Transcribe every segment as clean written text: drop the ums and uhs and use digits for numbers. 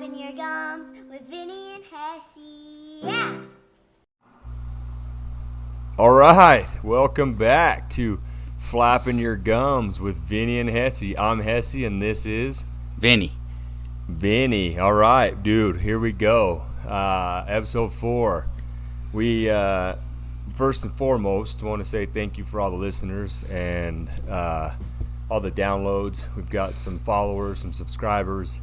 Flapping your gums with Vinny and Hessie. Yeah! All right, welcome back to Flapping Your Gums with Vinny and Hessie. I'm Hessie, and this is Vinny. Vinny. All right, dude, here we go. Episode 4. We, first and foremost, want to say thank you for all the listeners and all the downloads. We've got some followers, some subscribers.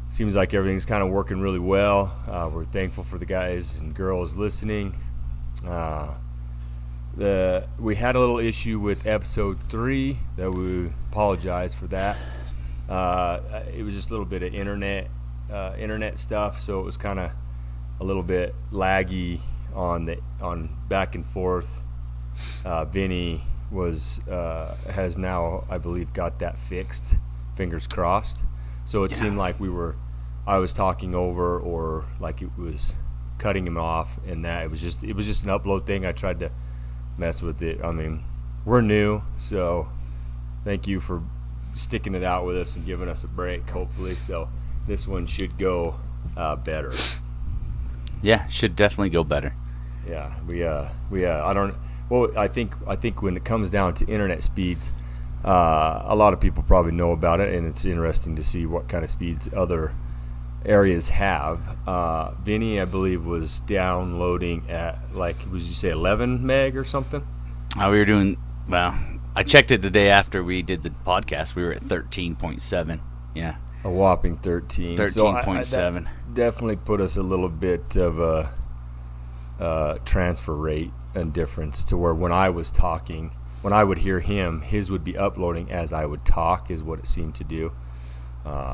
Seems like everything's kind of working really well. We're thankful for the guys and girls listening. We had a little issue with episode 3 that we apologize for that. It was just a little bit of internet stuff, so it was kind of a little bit laggy on back and forth. Vinny has now, I believe, got that fixed. Fingers crossed. So it seemed like I was talking over, or like it was cutting him off, and that it was just an upload thing. I tried to mess with it. I mean, we're new, so thank you for sticking it out with us and giving us a break, hopefully. So this one should go better. Yeah, should definitely go better. Yeah, I think when it comes down to internet speeds, a lot of people probably know about it, and it's interesting to see what kind of speeds other areas have. Vinny, I believe, was downloading at, like, would you say 11 meg or something? We were doing, well, I checked it the day after we did the podcast. We were at 13.7. Yeah. A whopping 13. 13.7. So definitely put us a little bit of a transfer rate and difference to where when I was talking, when I would hear him, his would be uploading as I would talk, is what it seemed to do.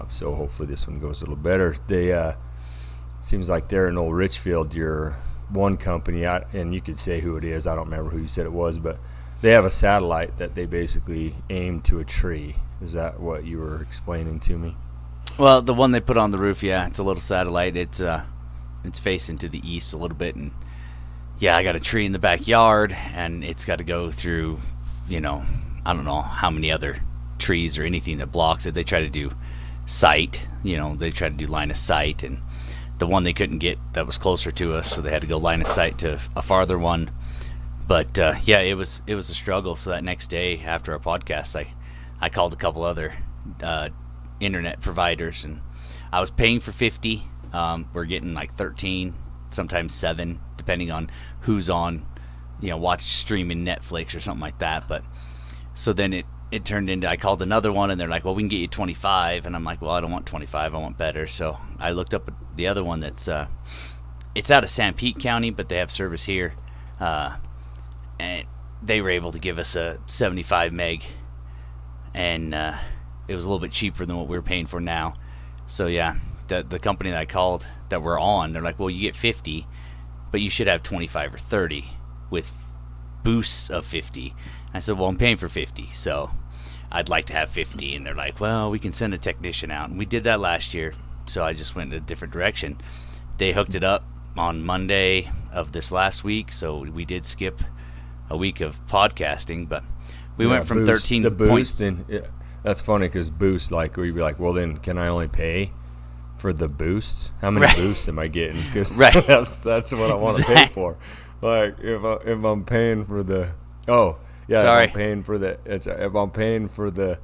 So hopefully this one goes a little better. They seems like they're in Old Richfield, your one company, and you could say who it is. I don't remember who you said it was, but they have a satellite that they basically aim to a tree. Is that what you were explaining to me? Well, the one they put on the roof, yeah, it's a little satellite. It's facing to the east a little bit, and yeah, I got a tree in the backyard, and it's got to go through, I don't know how many other trees or anything that blocks it. They try to do sight, they try to do line of sight, and the one they couldn't get that was closer to us, so they had to go line of sight to a farther one. But yeah, it was a struggle. So that next day after our podcast, I called a couple other internet providers, and I was paying for 50. We're getting like 13, sometimes 7, depending on who's on, streaming Netflix or something like that. But so then it turned into, I called another one, and they're like, well, we can get you 25. And I'm like, well, I don't want 25. I want better. So I looked up the other one that's, it's out of San Pete County, but they have service here. And they were able to give us a 75 meg. And it was a little bit cheaper than what we were paying for now. So yeah, the company that I called that we're on, they're like, well, you get 50, but you should have 25 or 30 with boosts of 50. I said, well, I'm paying for 50, so I'd like to have 50. And they're like, well, we can send a technician out. And we did that last year, so I just went in a different direction. They hooked it up on Monday of this last week, so we did skip a week of podcasting, but we went from 13 points. That's funny, because boost, like, we'd be like, well, then can I only pay for the boosts? How many boosts am I getting? Because that's what I want to pay for. Like, if I'm paying for the if I'm paying for the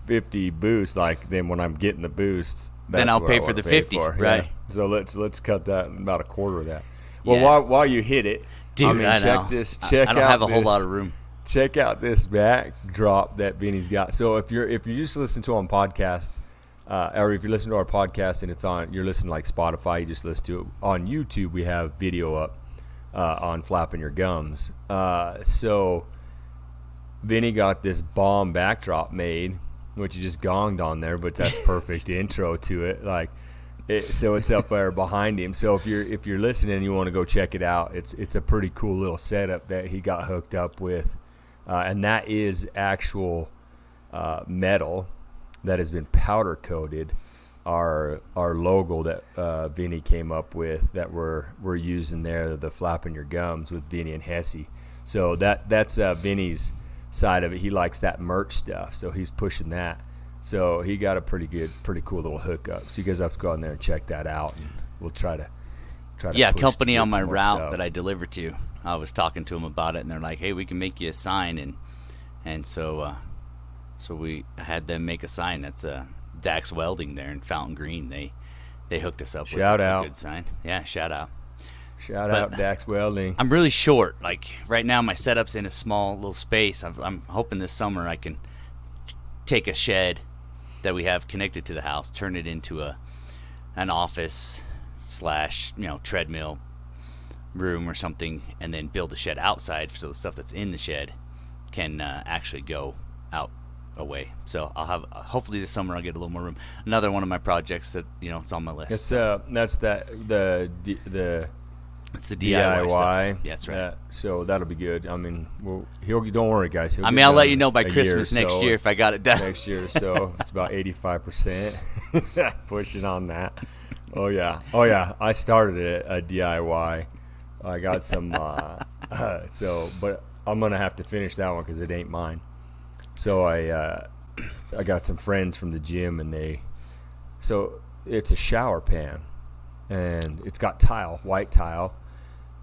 50 boosts, like, then when I'm getting the boosts, then I'll pay for the 50, right? Yeah. So let's cut that about a quarter of that. Well, while you hit it, dude, I don't have a whole lot of room. Check out this backdrop that Vinny's got. So if you just listen to on podcasts, or if you listen to our podcast and you're listening like Spotify, you just listen to it. On YouTube, we have video up on Flapping Your Gums. So Vinny got this bomb backdrop made, which you just gonged on there, but that's perfect intro to it. So it's up there behind him. So if you're listening and you want to go check it out, it's a pretty cool little setup that he got hooked up with, and that is actual metal that has been powder coated. Our logo that Vinny came up with that we're using there, the Flapping Your Gums with Vinny and Hessie. So that's Vinny's side of it. He likes that merch stuff, so he's pushing that. So he got a pretty cool little hookup. So you guys have to go out there and check that out, and we'll try to Yeah, push company to get on my some more route stuff. that I deliver to. I was talking to them about it, and they're like, "Hey, we can make you a sign," and so we had them make a sign. That's Dax Welding there in Fountain Green. They hooked us up with Shout a out. good sign. Yeah, shout out. Shout out Dax Welding. I'm really short. Like right now, my setup's in a small little space. I'm hoping this summer I can take a shed that we have connected to the house, turn it into an office / treadmill room or something, and then build a shed outside so the stuff that's in the shed can actually go out away. So I'll have hopefully this summer I'll get a little more room. Another one of my projects that it's on my list. It's the It's the DIY. DIY. Stuff. Yeah, that's right. So that'll be good. I mean, don't worry, guys. He'll I get mean, I'll let done you know by a Christmas year or next so. year if I got it done. Next year or so. It's about 85%. Pushing on that. Oh yeah. I started it a DIY. I got some. But I'm gonna have to finish that one because it ain't mine. So I got some friends from the gym, and so it's a shower pan, and it's got white tile,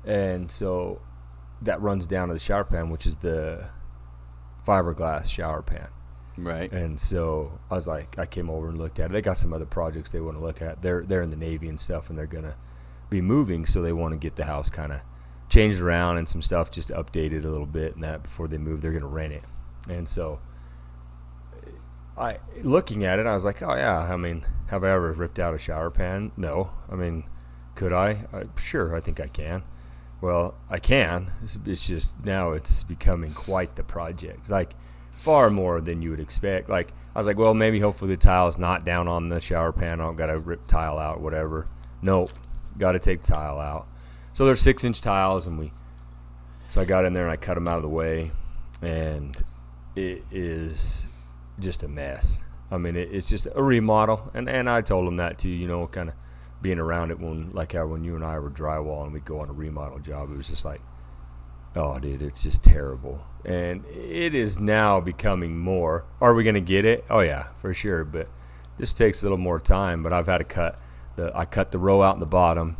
and so that runs down to the shower pan, which is the fiberglass shower pan. Right. And so I was like, I came over and looked at it. They got some other projects they want to look at. They're in the Navy and stuff, and they're gonna be moving, so they want to get the house kind of changed around and some stuff just updated a little bit, and that before they move, they're gonna rent it. And so looking at it, I was like, oh yeah. I mean, have I ever ripped out a shower pan? No. I mean, could I? Sure, I think I can. Well, I can. It's just now it's becoming quite the project. Like far more than you would expect. Like I was like, well, maybe hopefully the tile's not down on the shower pan. I don't got to rip tile out, whatever. Nope, got to take tile out. So they're 6-inch tiles, so I got in there and I cut them out of the way, and it is just a mess. I mean, it's just a remodel, and I told them that too. Kind of being around it when you and I were drywall and we'd go on a remodel job. It was just like, oh, dude, it's just terrible. And it is now becoming more. Are we going to get it? Oh, yeah, for sure. But this takes a little more time. But I've had to cut the row out in the bottom,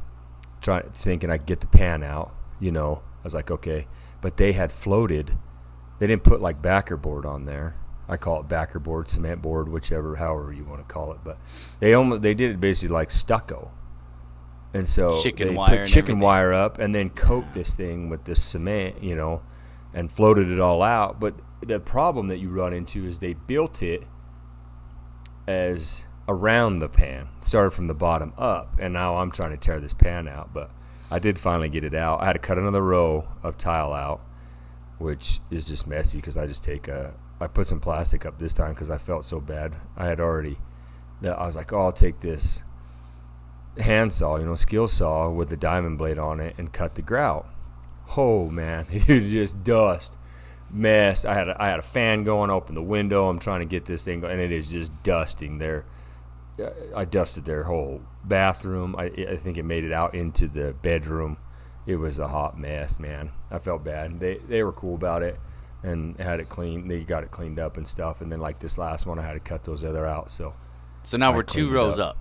thinking I could get the pan out. I was like, okay. But they had floated. They didn't put like backer board on there. I call it backer board, cement board, however you want to call it. But they did it basically like stucco. And so they put chicken wire up and then coat this thing with this cement, and floated it all out. But the problem that you run into is they built it as around the pan, started from the bottom up, and now I'm trying to tear this pan out. But I did finally get it out. I had to cut another row of tile out, which is just messy because I put some plastic up this time because I felt so bad. I was like, I'll take this handsaw, skill saw with a diamond blade on it and cut the grout. Oh man, it just dust, mess. I had a fan going, open the window. I'm trying to get this thing going, and it is just dusting there. I dusted their whole bathroom. I think it made it out into the bedroom. It was a hot mess, man. I felt bad. They were cool about it and had it clean. They got it cleaned up and stuff. And then like this last one, I had to cut those other out. So now we're 2 rows up.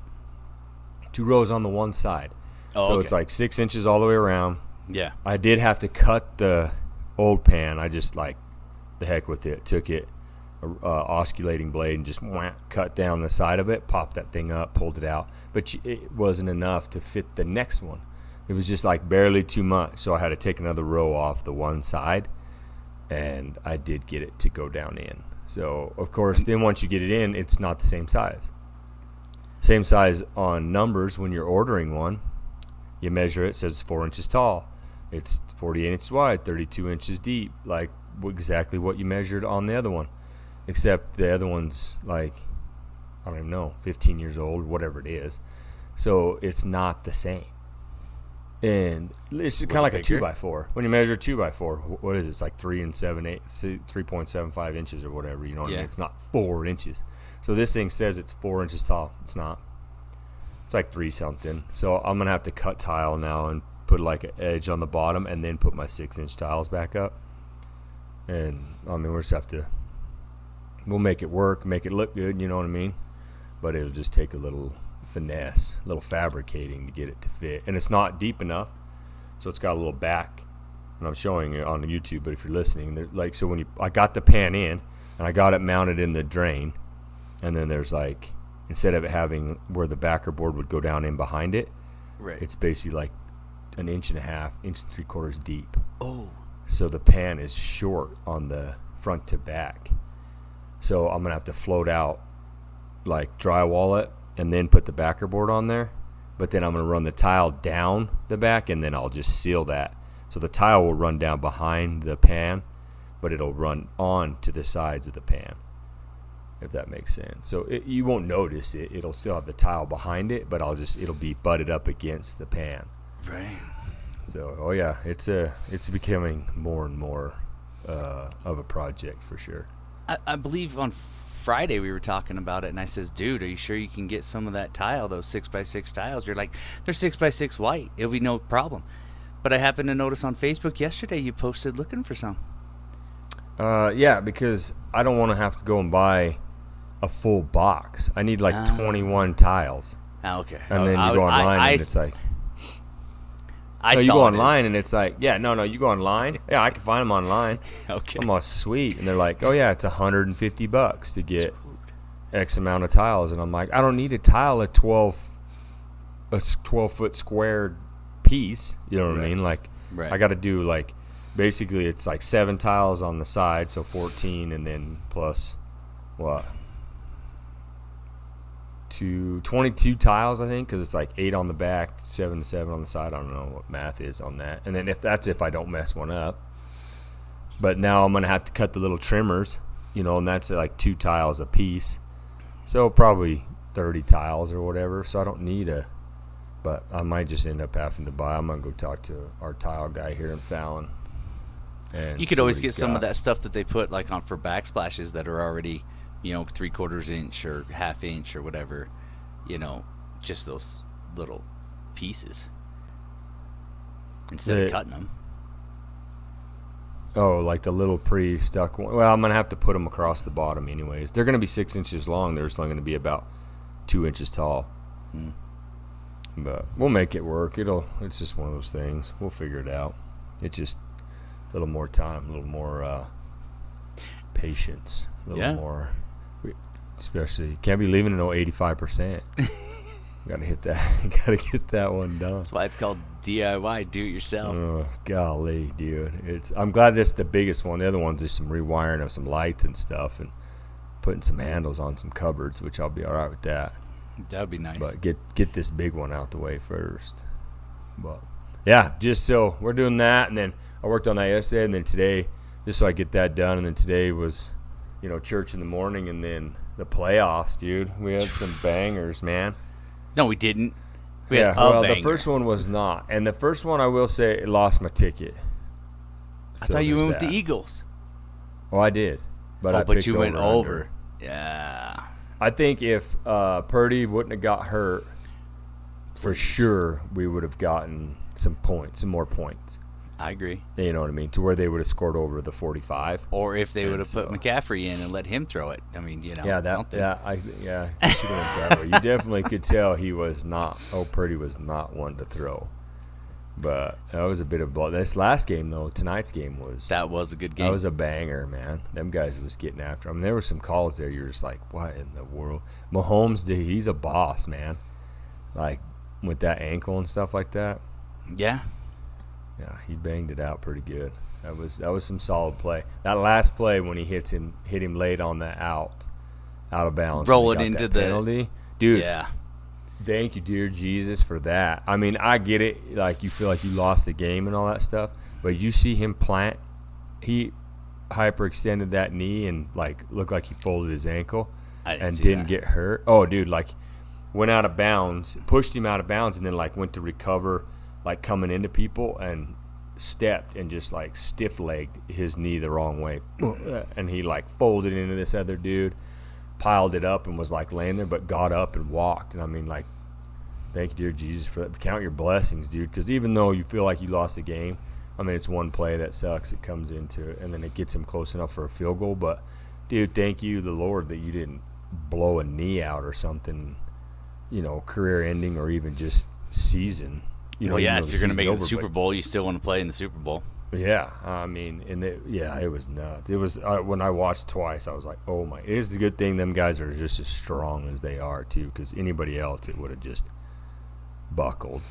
2 rows on the one side. Oh, so okay. It's like 6 inches all the way around. Yeah. I did have to cut the old pan. I just like the heck with it. Took it, osculating blade, and just cut down the side of it, popped that thing up, pulled it out. But it wasn't enough to fit the next one. It was just like barely too much. So I had to take another row off the one side, and I did get it to go down in. So, of course, then once you get it in, it's not the same size. Same size on numbers when you're ordering one. You measure it, it says 4 inches tall. It's 48 inches wide, 32 inches deep, like exactly what you measured on the other one. Except the other one's like, I don't even know, 15 years old, whatever it is. So it's not the same. And it's kind of like bigger? a 2x4. When you measure 2x4, what is it? It's like 3.75 inches or whatever. You know what I mean? It's not 4 inches. So this thing says it's 4 inches tall. It's not. It's like 3 something. So I'm going to have to cut tile now and put like an edge on the bottom and then put my 6-inch tiles back up. And I mean, we'll just have to we'll make it work, make it look good, you know what I mean? But it'll just take a little finesse, a little fabricating to get it to fit. And it's not deep enough, so it's got a little back. And I'm showing it on the YouTube, but if you're listening, like, so when I got the pan in, and I got it mounted in the drain, and then there's like, instead of it having where the backer board would go down in behind it, Right. it's basically like an inch and a half, inch and 3/4 deep. Oh. So the pan is short on the front to back. So I'm going to have to float out, like drywall it, and then put the backer board on there. But then I'm going to run the tile down the back, and then I'll just seal that. So the tile will run down behind the pan, but it'll run on to the sides of the pan, if that makes sense. So you won't notice it. It'll still have the tile behind it, but it'll be butted up against the pan. Right. So, oh yeah, it's becoming more and more of a project for sure. I believe on Friday we were talking about it, and I says, dude, are you sure you can get some of that tile, those 6x6 tiles? You're like, they're 6x6 white. It'll be no problem. But I happened to notice on Facebook yesterday you posted looking for some. Yeah, because I don't want to have to go and buy a full box. I need like 21 tiles. Okay. And then you go online and it's like... you go online and it's like, you go online. Yeah, I can find them online. Okay. I'm all sweet. And they're like, oh yeah, it's $150 to get X amount of tiles. And I'm like, I don't need a tile, a 12-foot squared piece. You know what I mean? Like, Right. I got to do like, basically it's like 7 tiles on the side, so 14, and then plus what? 22 tiles, I think, because it's like 8 on the back, 7 to 7 on the side. I don't know what math is on that. And then if I don't mess one up. But now I'm going to have to cut the little trimmers, and that's like 2 tiles a piece. So probably 30 tiles or whatever. So I don't need but I might just end up having to buy. I'm going to go talk to our tile guy here in Fallon. And you could always get some of that stuff that they put like on for backsplashes that are already, 3/4 inch or ½ inch or whatever, just those little pieces instead of cutting them. Oh, like the little pre-stuck one. Well, I'm going to have to put them across the bottom anyways. They're going to be 6 inches long. They're just only going to be about 2 inches tall. But we'll make it work. It's just one of those things. We'll figure it out. It's just a little more time, a little more patience, a little more. Especially, can't be leaving it at 85%. Gotta hit that. Gotta get that one done. That's why it's called DIY, do it yourself. Oh, golly, dude. I'm glad this is the biggest one. The other one's just some rewiring of some lights and stuff, and putting some handles on some cupboards, which I'll be all right with that. That would be nice. But get this big one out the way first. But yeah, just so we're doing that, and then I worked on that yesterday, and then today, just so I get that done, and then today was, church in the morning, and then the playoffs, dude. We had some bangers, man. No, we didn't. We had a banger. The first one was not, and the first one I will say it lost my ticket. I thought you went with the Eagles. Oh, I did, but you went over. Under. Yeah. I think if Purdy wouldn't have got hurt, for sure we would have gotten some more points. I agree. You know what I mean? To where they would have scored over the 45. Or if they would have put McCaffrey in and let him throw it. I mean, something. You definitely could tell he was not. Purdy was not one to throw. But that was a bit of blood. This last game, though, tonight's game that was a good game. That was a banger, man. Them guys was getting after him. There were some calls there. You're just like, what in the world? Mahomes, dude, he's a boss, man. Like with that ankle and stuff like that. Yeah. Yeah, he banged it out pretty good. That was some solid play. That last play when he hit him late on the out of bounds. Roll it into the penalty. Dude. Yeah. Thank you, dear Jesus, for that. I mean, I get it. Like, you feel like you lost the game and all that stuff. But you see him plant. He hyperextended that knee and, like, looked like he folded his ankle and didn't get hurt. Oh, dude, like, went out of bounds, pushed him out of bounds, and then, like, went to recover, like, coming into people and stepped and just, like, stiff-legged his knee the wrong way. And he, like, folded into this other dude, piled it up and was, like, laying there, but got up and walked. And, I mean, like, thank you, dear Jesus, for that. Count your blessings, dude, because even though you feel like you lost the game, I mean, it's one play that sucks. It comes into it, and then it gets him close enough for a field goal. But dude, thank you, the Lord, that you didn't blow a knee out or something, career ending or even just season. Well, yeah, if you're going to make it over, the Super Bowl, you still want to play in the Super Bowl. Yeah, I mean, it was nuts. It was when I watched twice, I was like, oh my! It is the good thing them guys are just as strong as they are too, because anybody else, it would have just buckled.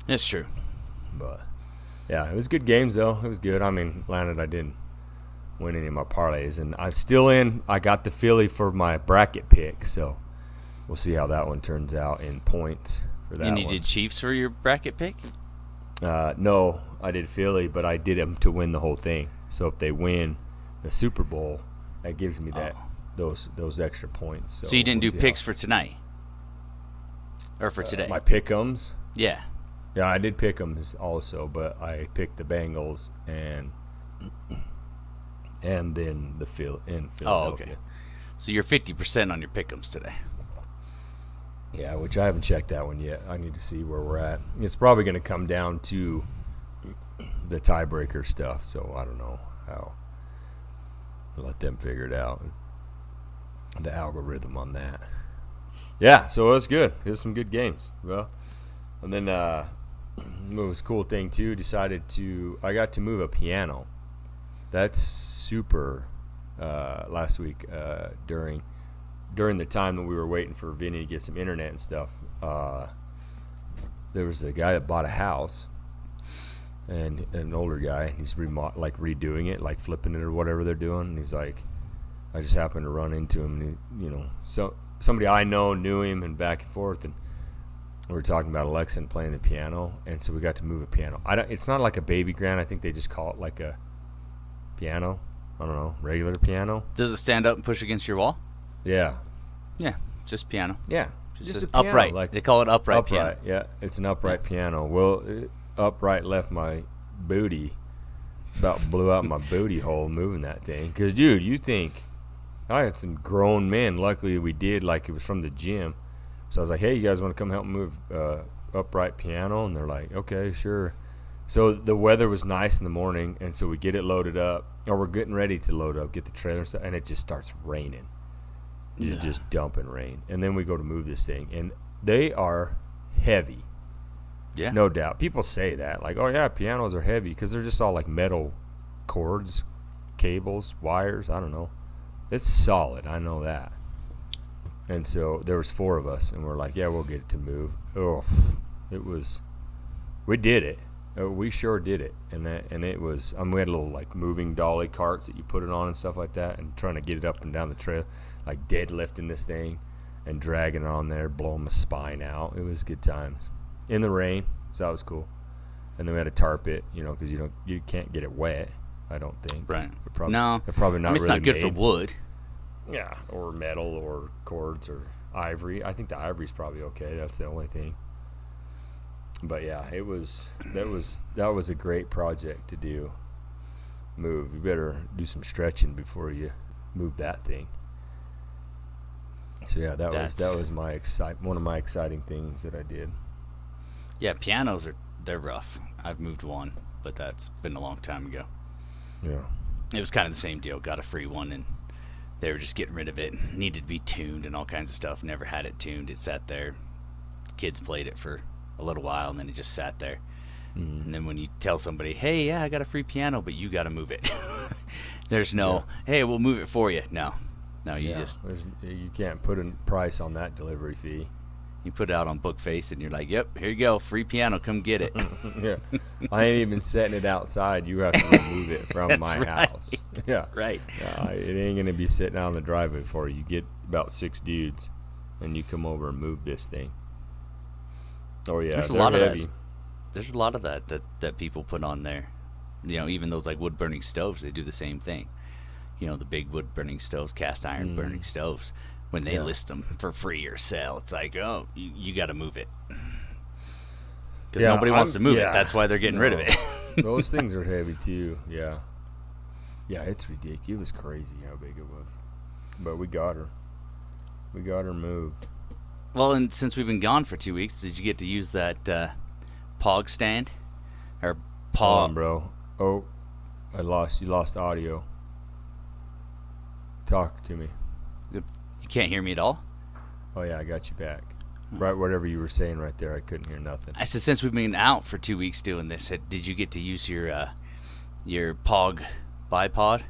It's true. But yeah, it was good games though. It was good. I mean, granted, I didn't win any of my parlays, and I'm still in. I got the Philly for my bracket pick, so we'll see how that one turns out in points for that. And you did Chiefs for your bracket pick? No, I did Philly, but I did them to win the whole thing. So if they win the Super Bowl, that gives me those extra points. So you didn't do picks for tonight? Or for today? My pick'ems? Yeah. Yeah, I did pick'ems also, but I picked the Bengals and then the Philadelphia. Oh, okay. So you're 50% on your pick'ems today. Yeah, which I haven't checked that one yet. I need to see where we're at. It's probably going to come down to the tiebreaker stuff, so I don't know how. I'll let them figure it out. The algorithm on that. Yeah, so it was good. It was some good games. Well, and then it was a cool thing too. I got to move a piano. That's super. Last week during the time that we were waiting for Vinny to get some internet and stuff, there was a guy that bought a house, and an older guy. He's redoing it, like flipping it or whatever they're doing. And he's like, I just happened to run into him, and so somebody I know knew him, and back and forth, and we were talking about Alexa and playing the piano, and so we got to move a piano. It's not like a baby grand. I think they just call it like a piano. I don't know, regular piano. Does it stand up and push against your wall? Yeah. Yeah, just piano. Yeah. Just a piano, upright. Like they call it upright piano. Yeah, it's an upright piano. Well, upright left my booty. About blew out my booty hole moving that thing. Because, dude, you think I had some grown men. Luckily, we did, like it was from the gym. So I was like, hey, you guys want to come help move upright piano? And they're like, okay, sure. So the weather was nice in the morning, and so we get it loaded up. Or we're getting ready to load up, get the trailer and stuff, and it just starts raining. You're just dumping rain. And then we go to move this thing, and they are heavy. Yeah. No doubt. People say that. Like, oh, yeah, pianos are heavy because they're just all like metal cords, cables, wires. I don't know. It's solid. I know that. And so there was 4 of us, and we're like, yeah, we'll get it to move. Oh, we did it. We sure did it. And it was, we had little like moving dolly carts that you put it on and stuff like that, and trying to get it up and down the trail, like deadlifting this thing and dragging it on there, blowing my spine out. It was good times in the rain, so that was cool. And then we had to tarp it, because you can't get it wet. I don't think. Right. They're probably not. It's really not good made for wood. Yeah, or metal, or cords, or ivory. I think the ivory's probably okay. That's the only thing. But yeah, that was a great project to do. Move. You better do some stretching before you move that thing. So yeah, that was one of my exciting things that I did. Yeah, pianos they're rough. I've moved one, but that's been a long time ago. Yeah. It was kind of the same deal. Got a free one, and they were just getting rid of it. Needed to be tuned and all kinds of stuff. Never had it tuned. It sat there. Kids played it for a little while, and then it just sat there. And then when you tell somebody, hey, yeah, I got a free piano, but you got to move it. There's no, hey, we'll move it for you. No, you you can't put a price on that delivery fee. You put it out on Bookface, and you're like, yep, here you go, free piano, come get it. Yeah, I ain't even setting it outside. You have to remove it from my house. Yeah, right. It ain't gonna be sitting out on the driveway for you. You get about 6 dudes, and you come over and move this thing. Oh yeah, there's a lot heavy. Of that. There's a lot of that people put on there. Even those like wood burning stoves, they do the same thing. The big wood burning stoves, cast iron burning stoves. When they list them for free or sell, it's like, oh, you got to move it because nobody wants to move it. That's why they're getting rid of it. Those things are heavy too. Yeah, it's ridiculous. It was crazy how big it was, but we got her. We got her moved. Well, and since we've been gone for 2 weeks, did you get to use that Pog stand or Hold on, bro. Oh, you lost audio. Talk to me. You can't hear me at all? Oh yeah, I got you back. Right, whatever you were saying right there, I couldn't hear nothing. I said, since we've been out for 2 weeks doing this, did you get to use your Pog bipod?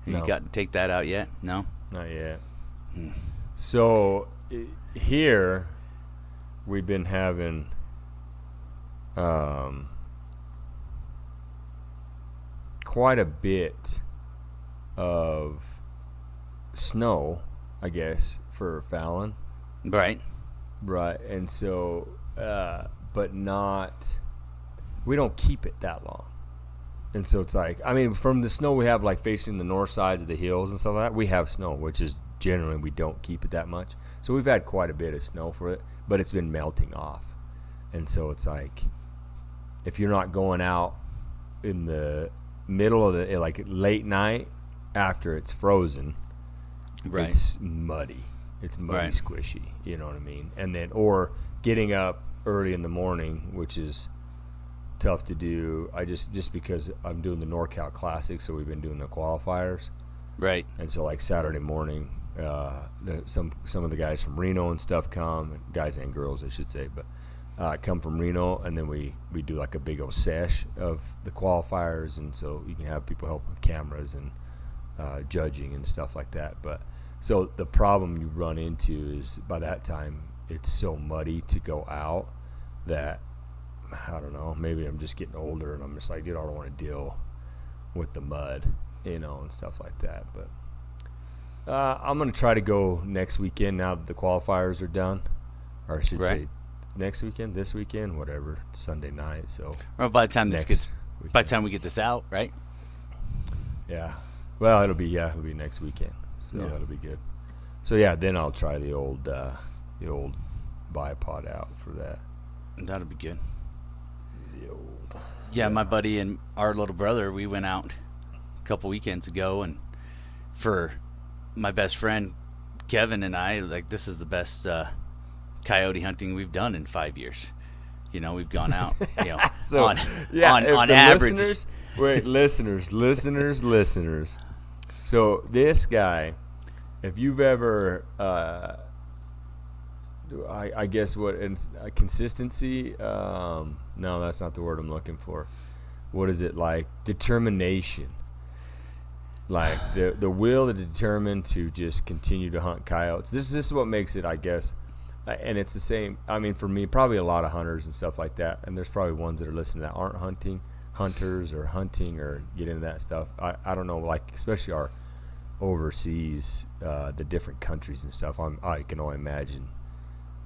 No. You got to take that out yet? No? Not yet. So here we've been having quite a bit of snow, I guess, for Fallon. Right. Right, and so, but not, we don't keep it that long. And so it's like, I mean, from the snow we have, like, facing the north sides of the hills and stuff like that, we have snow, which is generally we don't keep it that much. So we've had quite a bit of snow for it, but it's been melting off. And so it's like, if you're not going out in the middle of the, like, late night after it's frozen, Right. It's muddy. It's muddy, Right. squishy. You know what I mean? And then, or getting up early in the morning, which is tough to do. I just because I'm doing the NorCal Classic, so we've been doing the qualifiers. Right. And so, like, Saturday morning, some of the guys from Reno and stuff come, guys and girls, I should say, but come from Reno, and then we do like a big old sesh of the qualifiers, and so you can have people help with cameras and judging and stuff like that. But so the problem you run into is by that time it's so muddy to go out that, I don't know, maybe I'm just getting older and I'm just like, dude, I don't want to deal with the mud, you know, and stuff like that. But I'm going to try to go next weekend now that the qualifiers are done. Or I should say next weekend, this weekend, whatever, Sunday night. So Well, by the time by the time we get this out, right? Yeah. Well, it'll be next weekend. So Yeah. that'll be good. So yeah, then I'll try the old bipod out for that. That'll be good. The old. Yeah, my buddy and our little brother, we went out a couple weekends ago, and for my best friend Kevin and I, like, this is the best coyote hunting we've done in 5 years. You know, we've gone out, you know, So on if the average. listeners. So this guy, if you've ever, I guess what consistency? No, that's not the word I'm looking for. What is it like? Determination. Like the will to determine to just continue to hunt coyotes. This is what makes it, I guess. And it's the same. I mean, for me, probably a lot of hunters and stuff like that. And there's probably ones that are listening that aren't hunters or hunting or get into that stuff. I don't know, like, especially our overseas, the different countries and stuff. I can only imagine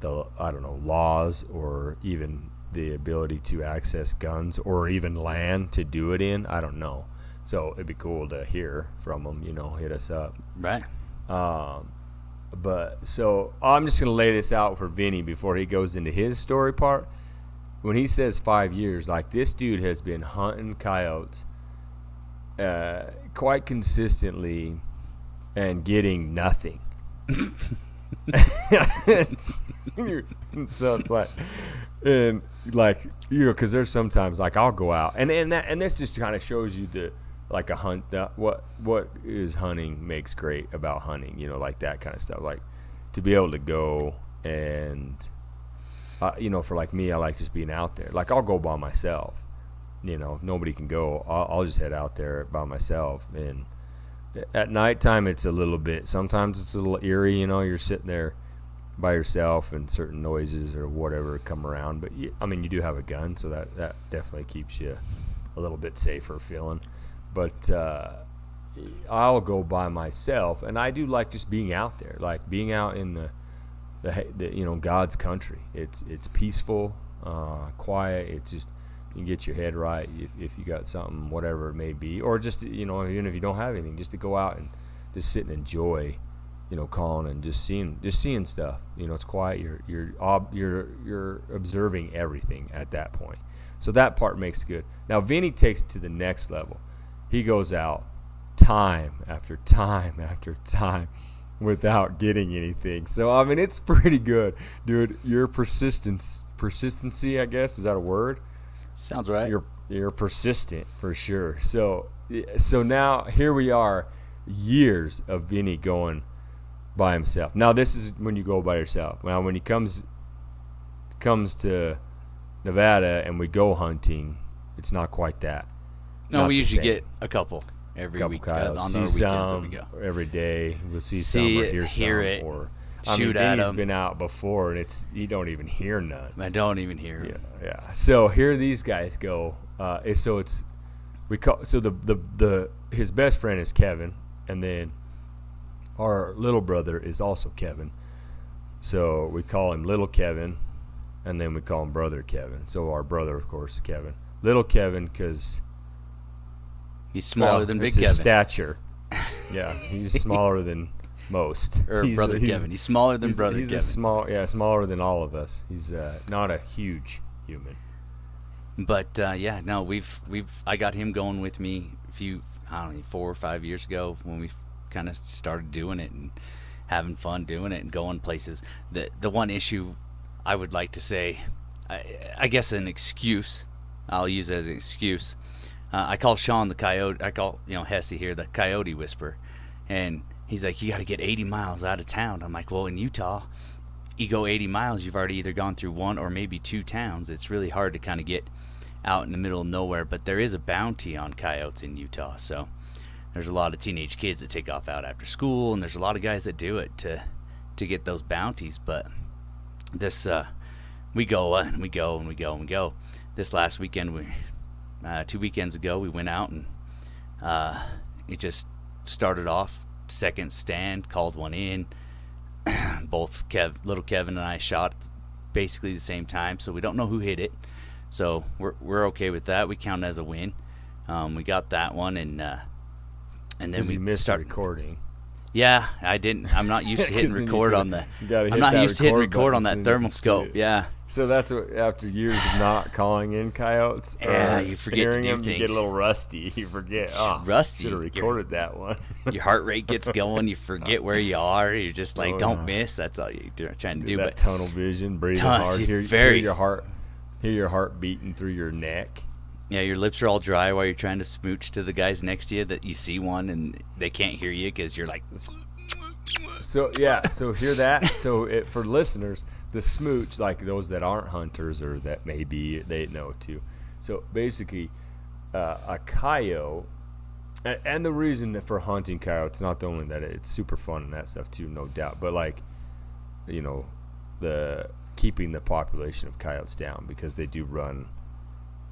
the, I don't know, laws or even the ability to access guns or even land to do it in. I don't know. So it'd be cool to hear from them, you know, hit us up. Right. But so I'm just going to lay this out for Vinny before he goes into his story part. When he says 5 years, like, this dude has been hunting coyotes quite consistently and getting nothing. So it's like, and like, you know, because there's sometimes, like, I'll go out and this just kind of shows you the, like, a hunt, what is hunting makes great about hunting, you know, like that kind of stuff, like to be able to go and you know, for like me, I like just being out there. Like, I'll go by myself, you know, if nobody can go, I'll just head out there by myself. And at nighttime, it's a little bit, sometimes it's a little eerie, you know, you're sitting there by yourself and certain noises or whatever come around. But I mean, you do have a gun, so that definitely keeps you a little bit safer feeling. But I'll go by myself, and I do like just being out there, like being out in the you know, God's country. It's peaceful, quiet. It's just, you can get your head right if you got something, whatever it may be, or just, you know, even if you don't have anything, just to go out and just sit and enjoy, you know, calling and just seeing stuff. You know, it's quiet. You're observing everything at that point. So that part makes it good. Now Vinny takes it to the next level. He goes out time after time after time without getting anything. So I mean, it's pretty good, dude. Your persistency, I guess, is that a word? Sounds right. You're persistent for sure. So now here we are. years of Vinny going by himself. Now this is when you go by yourself. Now when he comes to Nevada and we go hunting, it's not quite that. No, Not we the usually same. get a couple every week Coyotes. on See our weekends that some we go. every day. We'll see See some or it, hear hear some, it, or shoot at Vinny's 'em. been out before, and you don't even hear none. I don't even hear Yeah, him. yeah. So here these guys go. His best friend is Kevin, and then our little brother is also Kevin. So we call him Little Kevin, and then we call him Brother Kevin. So our brother, of course, is Kevin. Little Kevin because He's smaller than Big it's his Kevin. stature. Yeah, he's smaller than most. Or Brother Kevin. He's smaller than Brother Kevin. Kevin. Smaller than all of us. He's not a huge human. But I got him going with me 4 or 5 years ago when we kind of started doing it and having fun doing it and going places. The one issue I would like to say, I guess an excuse, I'll use as an excuse. I call Sean the coyote. I call Hesse here the coyote whisperer, and he's like, you got to get 80 miles out of town. I'm like, well, in Utah, you go 80 miles, you've already either gone through one or maybe two towns. It's really hard to kind of get out in the middle of nowhere, but there is a bounty on coyotes in Utah, so there's a lot of teenage kids that take off out after school, and there's a lot of guys that do it to get those bounties. But this we go and we go and we go and we go. This last weekend, 2 weekends ago, we went out and it just started off second stand, called one in. Both little Kevin and I shot basically the same time, so we don't know who hit it. So we're okay with that. We count it as a win. We got that one, and then we missed started recording. Yeah, I didn't. I'm not used to hitting record on the. I'm I'm not used to hitting record on that thermal scope. Yeah. So that's what, after years of not calling in coyotes. Yeah, you forget to hearing do them, things. You get a little rusty. You forget. Oh, Rusty. Should have recorded that one. Your heart rate gets going. You forget where you are. You're just like, Oh, don't no. miss. That's all you're trying to do. That But tunnel vision, breathing Tons, hard. you're Hear your heart beating through your neck. yeah, your lips are all dry while you're trying to smooch to the guys next to you that you see one and they can't hear you because you're like. So hear that. So for listeners, the smooch, like those that aren't hunters or that maybe they know too. So basically, a coyote, and the reason for hunting coyotes, not only that it's super fun and that stuff too, no doubt, but like, the keeping the population of coyotes down, because they do run.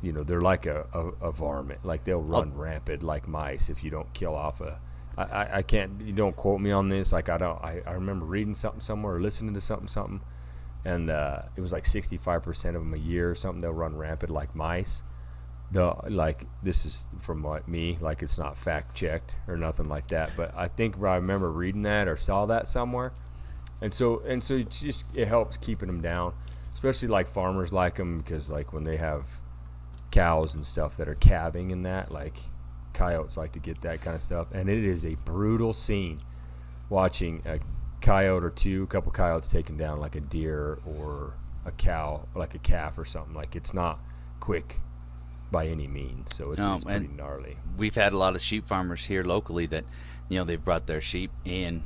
They're like a varmint. Like they'll run rampant like mice if you don't kill off I can't. You don't quote me on this. Like I remember reading something somewhere or listening to something, and it was like 65% of them a year or something. They'll run rampant like mice. This is from me. Like it's not fact checked or nothing like that. But I think I remember reading that or saw that somewhere, and so it helps keeping them down, especially like farmers like them, because like when they have cows and stuff that are calving and that, like. Coyotes like to get that kind of stuff, and it is a brutal scene watching a coyote or a couple coyotes taking down like a deer or a cow, like a calf or something. Like it's not quick by any means, so it's pretty gnarly. We've had a lot of sheep farmers here locally that they've brought their sheep in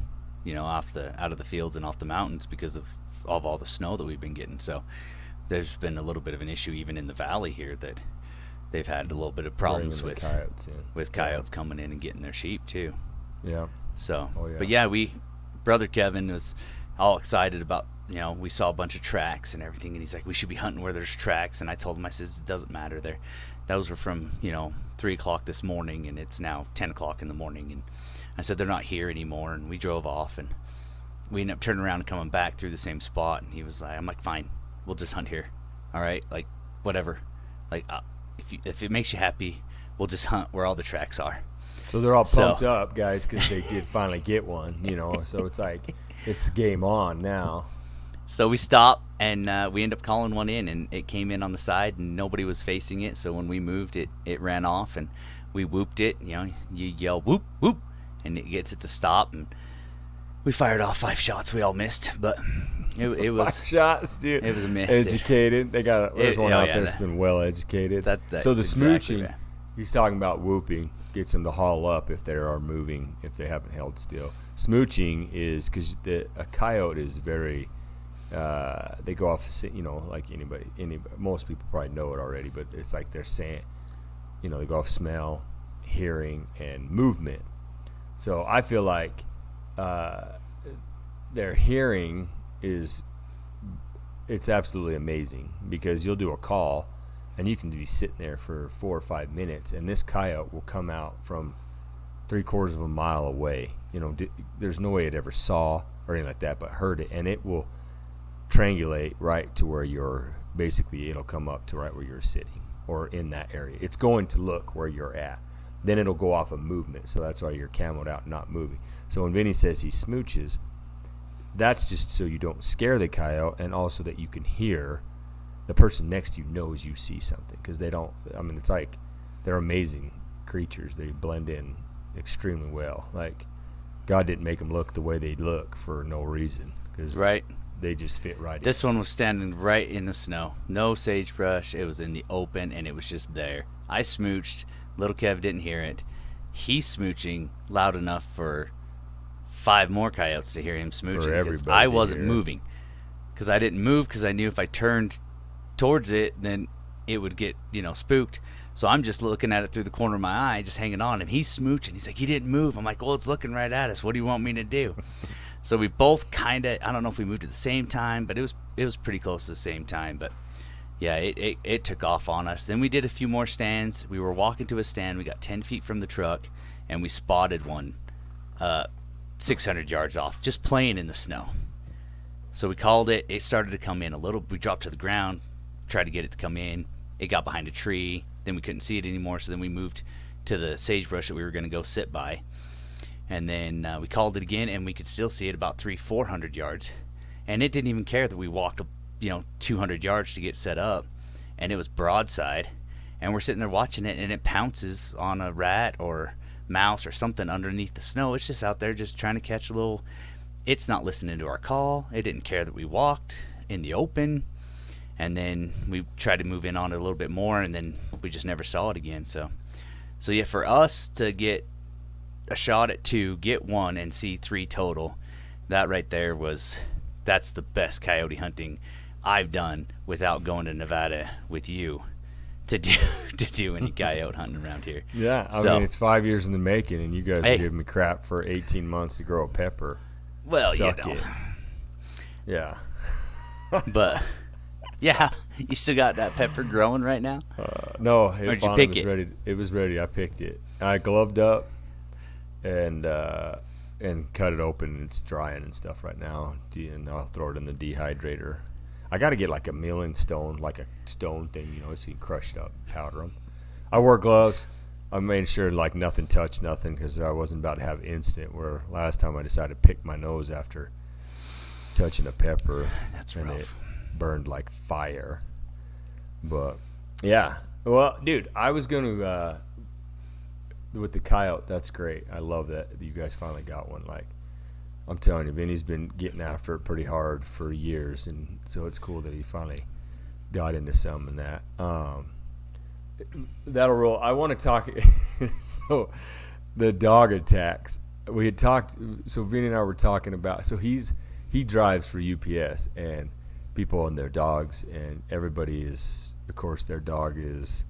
out of the fields and off the mountains because of all the snow that we've been getting. So there's been a little bit of an issue even in the valley here that they've had a little bit of problems with coyotes coming in and getting their sheep too. Yeah. So, but yeah, Brother Kevin was all excited about, we saw a bunch of tracks and everything, and he's like, we should be hunting where there's tracks. And I told him, I says, it doesn't matter. Those were from, 3 o'clock this morning, and it's now 10 o'clock in the morning. And I said, they're not here anymore. And we drove off, and we ended up turning around and coming back through the same spot. And he was like, I'm like, fine, we'll just hunt here. All right. Like, whatever. Like, if it makes you happy, we'll just hunt where all the tracks are. So they're all pumped up, guys, because they did finally get one, So it's like it's game on now. So we stopped, and we ended up calling one in, and it came in on the side, and nobody was facing it. So when we moved, it ran off, and we whooped it. You yell whoop whoop, and it gets it to stop, and we fired off 5 shots. We all missed, but it was 5 shots, dude. It was a miss. Educated. There's one out there that's been well educated. That's so the exactly smooching, right. He's talking about whooping gets them to haul up if they are moving, if they haven't held still. Smooching is because a coyote is very, they go off, like anybody, most people probably know it already, but it's like they're saying, they go off smell, hearing, and movement. So I feel like their hearing it's absolutely amazing, because you'll do a call and you can be sitting there for 4 or 5 minutes, and this coyote will come out from 3/4 of a mile away. There's no way it ever saw or anything like that, but heard it, and it will triangulate right to where it'll come up to right where you're sitting or in that area. It's going to look where you're at. Then it'll go off of movement, so that's why you're camoed out, not moving. So when Vinny says he smooches, that's just so you don't scare the coyote, and also that you can hear the person next to you knows you see something, because they don't. It's like they're amazing creatures. They blend in extremely well. Like, God didn't make them look the way they look for no reason, because they just fit right in. This one was standing right in the snow. No sagebrush. It was in the open, and it was just there. I smooched. Little Kev didn't hear it. He's smooching loud enough for 5 more coyotes to hear him smooching, because I wasn't moving. Because I didn't move, because I knew if I turned towards it, then it would get, spooked. So I'm just looking at it through the corner of my eye, just hanging on, and he's smooching. He's like, "You didn't move." I'm like, "Well, it's looking right at us. What do you want me to do?" So we both kind of, I don't know if we moved at the same time, but it was pretty close to the same time. But yeah, it took off on us. Then we did a few more stands. We were walking to a stand. We got 10 feet from the truck, and we spotted one 600 yards off, just playing in the snow. So we called it. It started to come in a little. We dropped to the ground, tried to get it to come in. It got behind a tree. Then we couldn't see it anymore, so then we moved to the sagebrush that we were going to go sit by. And then we called it again, and we could still see it about 400 yards. And it didn't even care that we walked 200 yards to get set up, and it was broadside. And we're sitting there watching it, and it pounces on a rat or mouse or something underneath the snow. It's just out there just trying to catch a little. It's not listening to our call. It didn't care that we walked in the open. And then we tried to move in on it a little bit more, and then we just never saw it again. So yeah, for us to get a shot at 2, get 1, and see 3 total, that right there that's the best coyote hunting I've done without going to Nevada with you to do any coyote hunting around here. Yeah, I mean, it's 5 years in the making, and you guys are giving me crap for 18 months to grow a pepper. Well, Suck it. Yeah. But yeah, you still got that pepper growing right now? No, it did finally you pick was it? ready. It was ready. I picked it. I gloved up and cut it open. And it's drying and stuff right now. And I'll throw it in the dehydrator. I got to get like a milling stone, like a stone thing, so you can crush it up, powder them. I wore gloves. I made sure like nothing touched nothing, because I wasn't about to have instant. Where last time I decided to pick my nose after touching a pepper. That's and rough. It burned like fire. But yeah, well, dude, I was going to with the coyote. That's great. I love that you guys finally got one. Like, I'm telling you, Vinny's been getting after it pretty hard for years, and so it's cool that he finally got into some in that. That'll roll. I want to talk. So the dog attacks. We had talked. So Vinny and I were talking about. So he drives for UPS, and people and their dogs, and everybody is, of course, their dog is.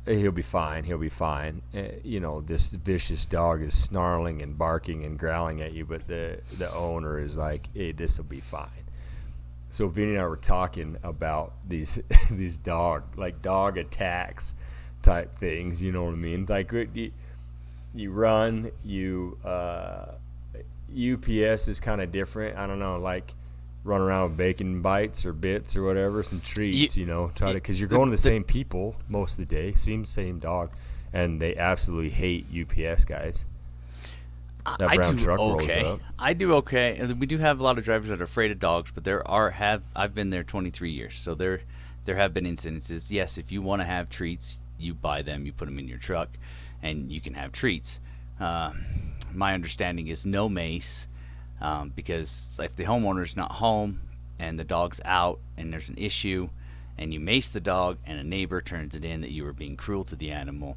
He'll be fine. He'll be fine. This vicious dog is snarling and barking and growling at you, but the owner is like, "Hey, this will be fine." So Vinny and I were talking about these dog attacks type things. You know what I mean? Like you run, UPS is kind of different. I don't know, like run around with bacon bites or bits or whatever, some treats, because you're going to the same people most of the day, same dog, and they absolutely hate UPS guys. That brown truck rolls up. I do okay. And we do have a lot of drivers that are afraid of dogs, but I've been there 23 years, so there have been incidences. Yes, if you want to have treats, you buy them, you put them in your truck, and you can have treats. My understanding is no mace, because if the homeowner's not home and the dog's out and there's an issue and you mace the dog, and a neighbor turns it in that you were being cruel to the animal.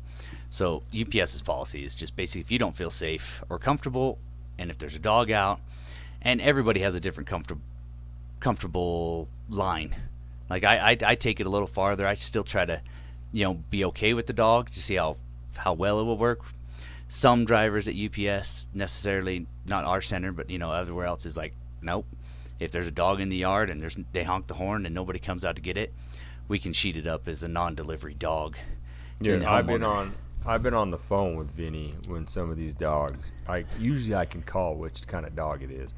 So UPS's policy is just basically if you don't feel safe or comfortable, and if there's a dog out, and everybody has a different comfortable line. Like I take it a little farther. I still try to, be okay with the dog to see how well it will work. Some drivers at UPS, necessarily not our center, but everywhere else, is like, nope. If there's a dog in the yard and they honk the horn and nobody comes out to get it, we can sheet it up as a non-delivery dog. Yeah, I've been on the phone with Vinny when some of these dogs. Usually I can call which kind of dog it is,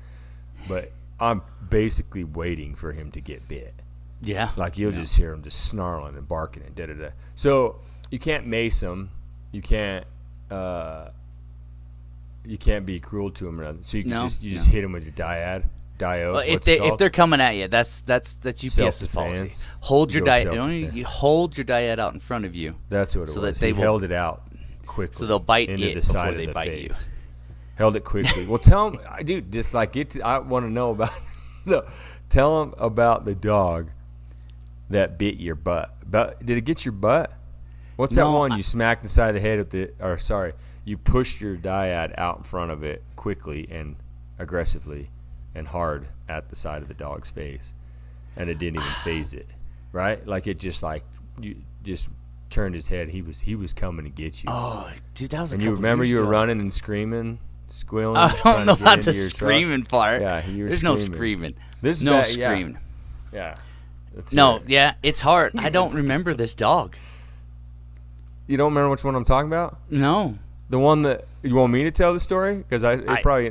but I'm basically waiting for him to get bit. Yeah, like you'll just hear him just snarling and barking and da. So you can't mace him, you can't be cruel to him or nothing. So you can just hit him with your diode. Well, if they're coming at you, that's UPS's policy. Hold your diode. You hold your diode out in front of you. That's what it was. So that they held it out quickly. So they'll bite into it the side before they bite you. Held it quickly. Well, tell them, dude. Just like I want to know about. So, tell them about the dog that bit your butt. Did it get your butt? What's that one you smacked the side of the head with you pushed your diode out in front of it quickly and aggressively and hard at the side of the dog's face, and it didn't even phase it, right? Like it just you just turned his head. He was coming to get you. Oh, dude, that was. And you remember you were running and screaming, squealing. I don't know about the screaming part. Yeah, you were There's screaming. no screaming. There's no screaming. Yeah. It's hard. I don't remember this dog. You don't remember which one I'm talking about? No. The one that you want me to tell the story? Because it probably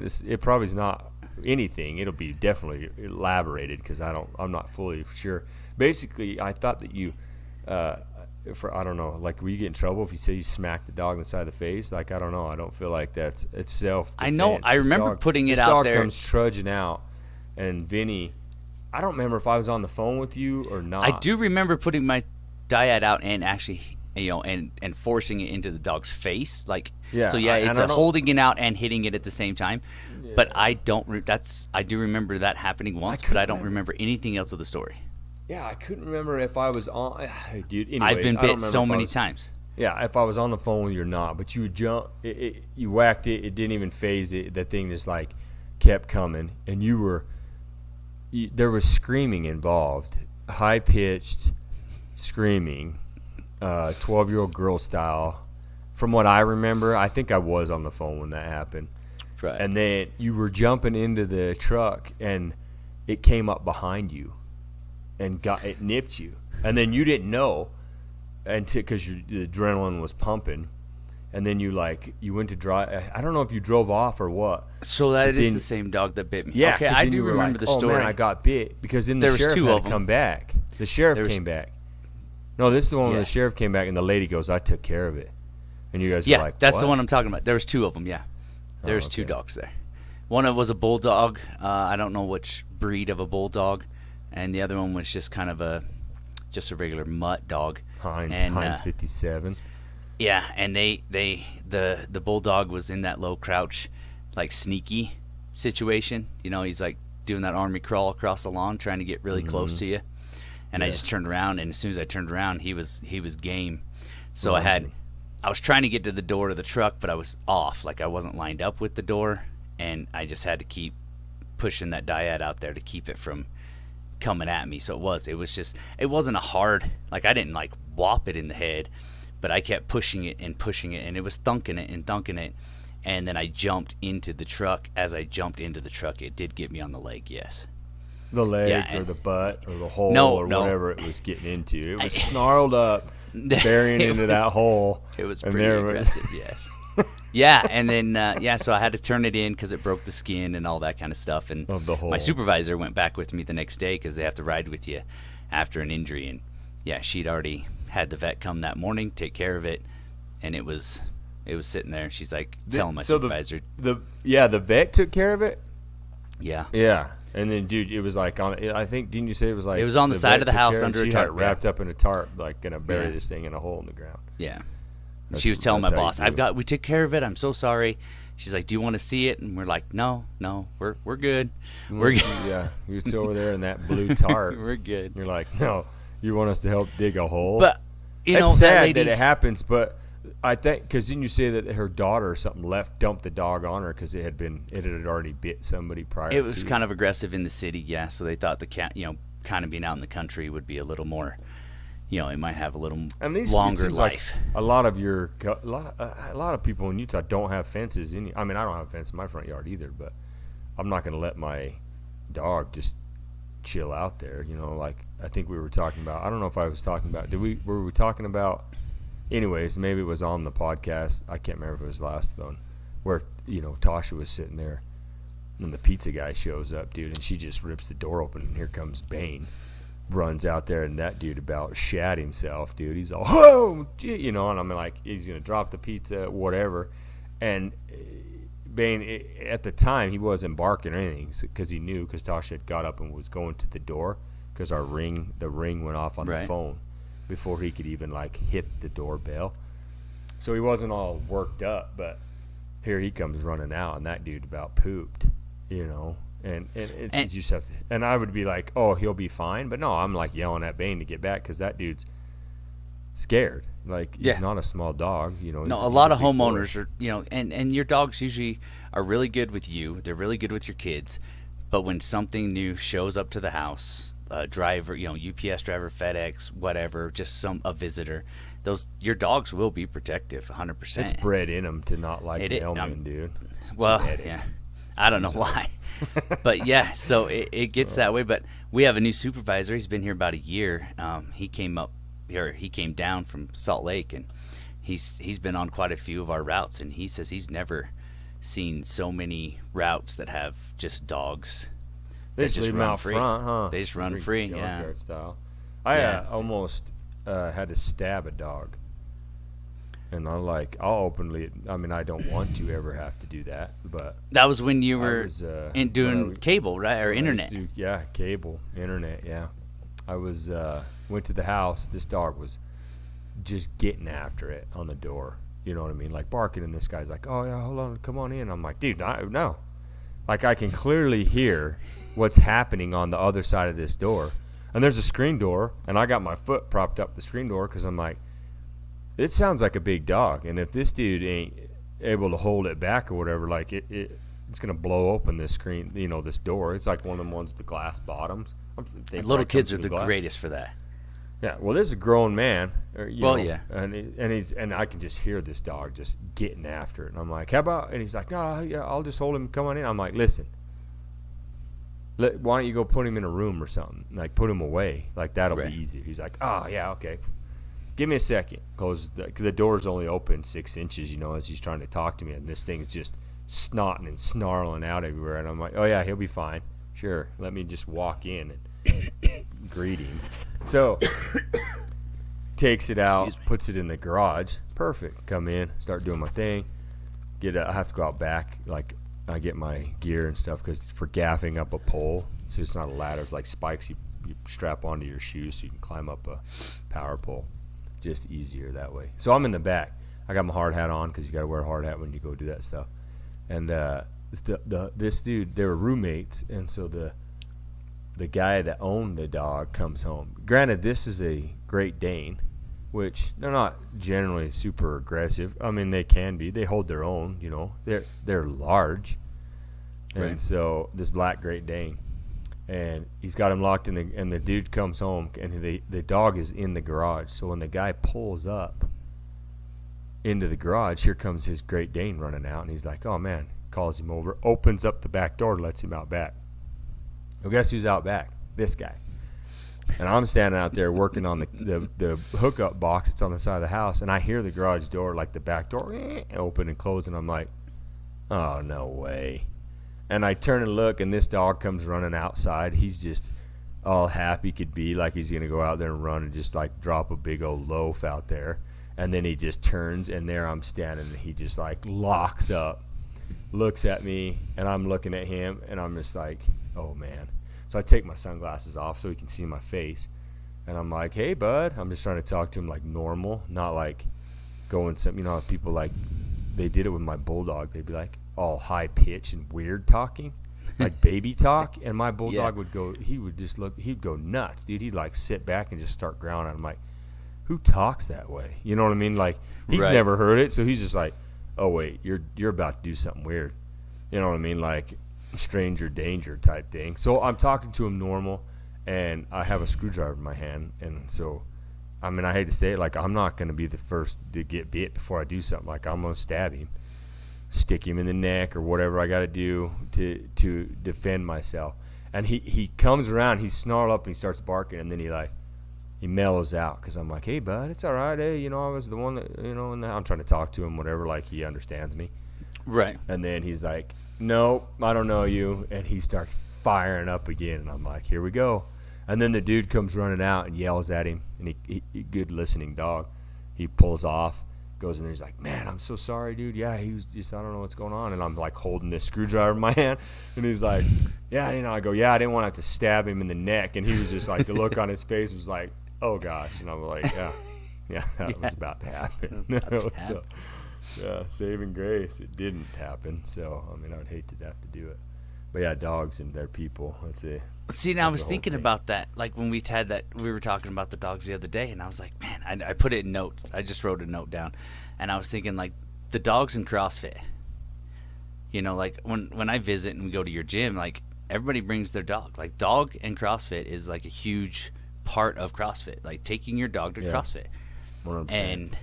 is not anything. It'll be definitely elaborated because I'm not fully sure. Basically, I thought that you, I don't know, like were you get in trouble if you say you smacked the dog in the side of the face? Like I don't know. I don't feel like it's self-defense. I know. I remember putting it out there. This dog comes trudging out, and Vinny, I don't remember if I was on the phone with you or not. I do remember putting my diode out and actually, and forcing it into the dog's face, like. Yeah. So it's holding it out and hitting it at the same time. Yeah. But I don't. I do remember that happening once, but I don't remember anything else of the story. Yeah, I couldn't remember if I was on. Dude, anyways, I've been bit so many times. Yeah, if I was on the phone with you or not, but you would jump. You whacked it. It didn't even phase it. That thing just kept coming, and there was screaming involved, high pitched screaming, 12-year-old girl style. From what I remember, I think I was on the phone when that happened. Right. And then you were jumping into the truck, and it came up behind you, and it nipped you. And then you didn't know, because the adrenaline was pumping. And then you went to drive. I don't know if you drove off or what. So that is the same dog that bit me. Yeah. Okay, I do remember the story. Oh man, I got bit because then the sheriff had to come back. The sheriff came back. No, this is the one where the sheriff came back, and the lady goes, "I took care of it." And you guys were like, that's what? the one I'm talking about. There was two of them, yeah. There was two dogs there. One was a bulldog. I don't know which breed of a bulldog. And the other one was just kind of just a regular mutt dog. Heinz 57. Yeah, and the bulldog was in that low crouch, sneaky situation. He's doing that army crawl across the lawn, trying to get really close to you. And I just turned around, and as soon as I turned around, he was game. So I was trying to get to the door of the truck, but I was off. I wasn't lined up with the door, and I just had to keep pushing that diode out there to keep it from coming at me. So it wasn't a hard, I didn't whop it in the head, but I kept pushing it, and it was thunking it. And then I jumped into the truck. As I jumped into the truck, it did get me on the leg, yes. The leg or the butt or the hole whatever it was getting into. It was snarled up, burying into that hole. It was pretty aggressive, yes. Yeah, and then, so I had to turn it in because it broke the skin and all that kind of stuff. And of the hole. My supervisor went back with me the next day because they have to ride with you after an injury. And, she'd already had the vet come that morning, take care of it, and it was sitting there. And she's telling my supervisor. The vet took care of it? Yeah. Yeah. And then, dude, it was I think, didn't you say it was it was on the side of the house under a tarp. She had it wrapped up in a tarp, gonna bury this thing in a hole in the ground. Yeah. She was telling my boss, we took care of it. I'm so sorry. She's like, do you want to see it? And we're like, no, we're good. We're good. Yeah. You're still over there in that blue tarp. We're good. And you're like, no. You want us to help dig a hole? But you it's know, sad that lady, that it happens, but I think because didn't you say that her daughter or something dumped the dog on her because it had already bit somebody prior? it was to. kind of aggressive in the city, yeah. So they thought the cat, kind of being out in the country would be a little more, it might have a little longer life. Like a lot of people in Utah don't have fences. I don't have a fence in my front yard either, but I'm not going to let my dog just chill out there. Like I think we were talking about. I don't know if I was talking about. Were we talking about? Anyways, maybe it was on the podcast. I can't remember if it was last one, where Tasha was sitting there, and the pizza guy shows up, dude, and she just rips the door open, and here comes Bane, runs out there, and that dude about shat himself, dude. He's all, oh, and I'm like, he's gonna drop the pizza, whatever, and Bane at the time he wasn't barking or anything because he knew because Tasha had got up and was going to the door because the ring went off on the phone before he could even hit the doorbell. So he wasn't all worked up, but here he comes running out, and that dude about pooped, and it's you just have to. And I would be like, oh, he'll be fine, but no, I'm yelling at Bane to get back because that dude's scared. He's not a small dog, No, a lot of homeowners are, and your dogs usually are really good with you. They're really good with your kids, but when something new shows up to the house. Driver, UPS driver, FedEx, whatever, just a visitor. Your dogs will be protective, 100%. It's bred in them to not like mailmen, dude. Well, yeah, I don't know why, but yeah, so it gets that way. But we have a new supervisor. He's been here about a year. He came down from Salt Lake, and he's been on quite a few of our routes, and he says he's never seen so many routes that have just dogs. They just leave them out front, huh? They just run free, yeah. Style. I almost had to stab a dog. And I'll openly, I don't want to ever have to do that, but... That was when you were doing cable, right? Or internet. Cable, internet, yeah. I went to the house. This dog was just getting after it on the door. You know what I mean? Barking, and this guy's like, oh, yeah, hold on, come on in. I'm like, dude, no. I can clearly hear what's happening on the other side of this door. And there's a screen door, and I got my foot propped up the screen door because I'm like, it sounds like a big dog. And if this dude ain't able to hold it back or whatever, it's going to blow open this screen, this door. It's like one of them ones with the glass bottoms. Little kids are the greatest for that. Yeah, well, this is a grown man. Yeah. And I can just hear this dog just getting after it. And I'm like, how about? And he's like, no, yeah, I'll just hold him. Come on in. I'm like, listen, why don't you go put him in a room or something? Put him away. That'll be easier. He's like, oh, yeah, okay. Give me a second. Cause the door's only open 6 inches, as he's trying to talk to me. And this thing's just snotting and snarling out everywhere. And I'm like, oh, yeah, he'll be fine. Sure. Let me just walk in and greet him. So, takes it out, puts it in the garage. Perfect. Come in, start doing my thing. I have to go out back. I get my gear and stuff because for gaffing up a pole, so it's not a ladder. It's like spikes you strap onto your shoes so you can climb up a power pole. Just easier that way. So I'm in the back. I got my hard hat on because you got to wear a hard hat when you go do that stuff. And this dude, they were roommates, and so the guy that owned the dog comes home. Granted, this is a Great Dane, which they're not generally super aggressive. They can be. They hold their own, They're large. And so this black Great Dane, and he's got him locked in and the dude comes home, and the dog is in the garage. So when the guy pulls up into the garage, here comes his Great Dane running out, and he's like, oh, man, calls him over, opens up the back door, lets him out back. Well, guess who's out back? This guy. And I'm standing out there working on the hookup box that's on the side of the house, and I hear the garage door, the back door, open and close, and I'm like, oh, no way. And I turn and look, and this dog comes running outside. He's just all happy could be, he's going to go out there and run and just, drop a big old loaf out there. And then he just turns, and there I'm standing, and he just, locks up, looks at me, and I'm looking at him, and I'm just like, oh, man. So I take my sunglasses off so he can see my face. And I'm like, hey, bud. I'm just trying to talk to him normal, not going some, how people they did it with my bulldog. They'd be all high pitched and weird talking. like baby talk, and my bulldog Yeah. would go. He'd go nuts, dude. He'd like sit back and just start growling. I'm like, who talks that way? You know what I mean? Like he's Right. never heard it, so he's just like, oh wait, you're about to do something weird. You know what I mean? Like stranger danger type thing. So I'm talking to him normal, and I have a screwdriver in my hand, and so. I mean, I hate to say it, like, I'm not going to be the first to get bit before I do something. Like, I'm going to stab him, stick him in the neck or whatever I got to do to defend myself. And he comes around, he snarls up and he starts barking, and then he mellows out because I'm like, hey, bud, it's all right. Hey, I was the one that, and I'm trying to talk to him, whatever, like he understands me. Right. And then he's like, nope, I don't know you. And he starts firing up again. And I'm like, here we go. And then the dude comes running out and yells at him, and he good listening dog. He pulls off, goes in there. He's like, man, I'm so sorry, dude. Yeah, he was just, I don't know what's going on. And I'm like holding this screwdriver in my hand. And he's like, yeah, I go, yeah, I didn't want to have to stab him in the neck. And he was just like, the look on his face was like, oh, gosh. And I'm like, yeah, that was about to happen. So, yeah, saving grace. It didn't happen. So, I mean, I would hate to have to do it. But, yeah, dogs and their people, let's see. See, now I was thinking about that, like when we were talking about the dogs the other day, and I was like, man, I put it in notes. I just wrote a note down, and I was thinking, like, the dogs in CrossFit. Like when I visit and we go to your gym, like, everybody brings their dog. Like, dog and CrossFit is, like, a huge part of CrossFit. Like, taking your dog to CrossFit. 100%. And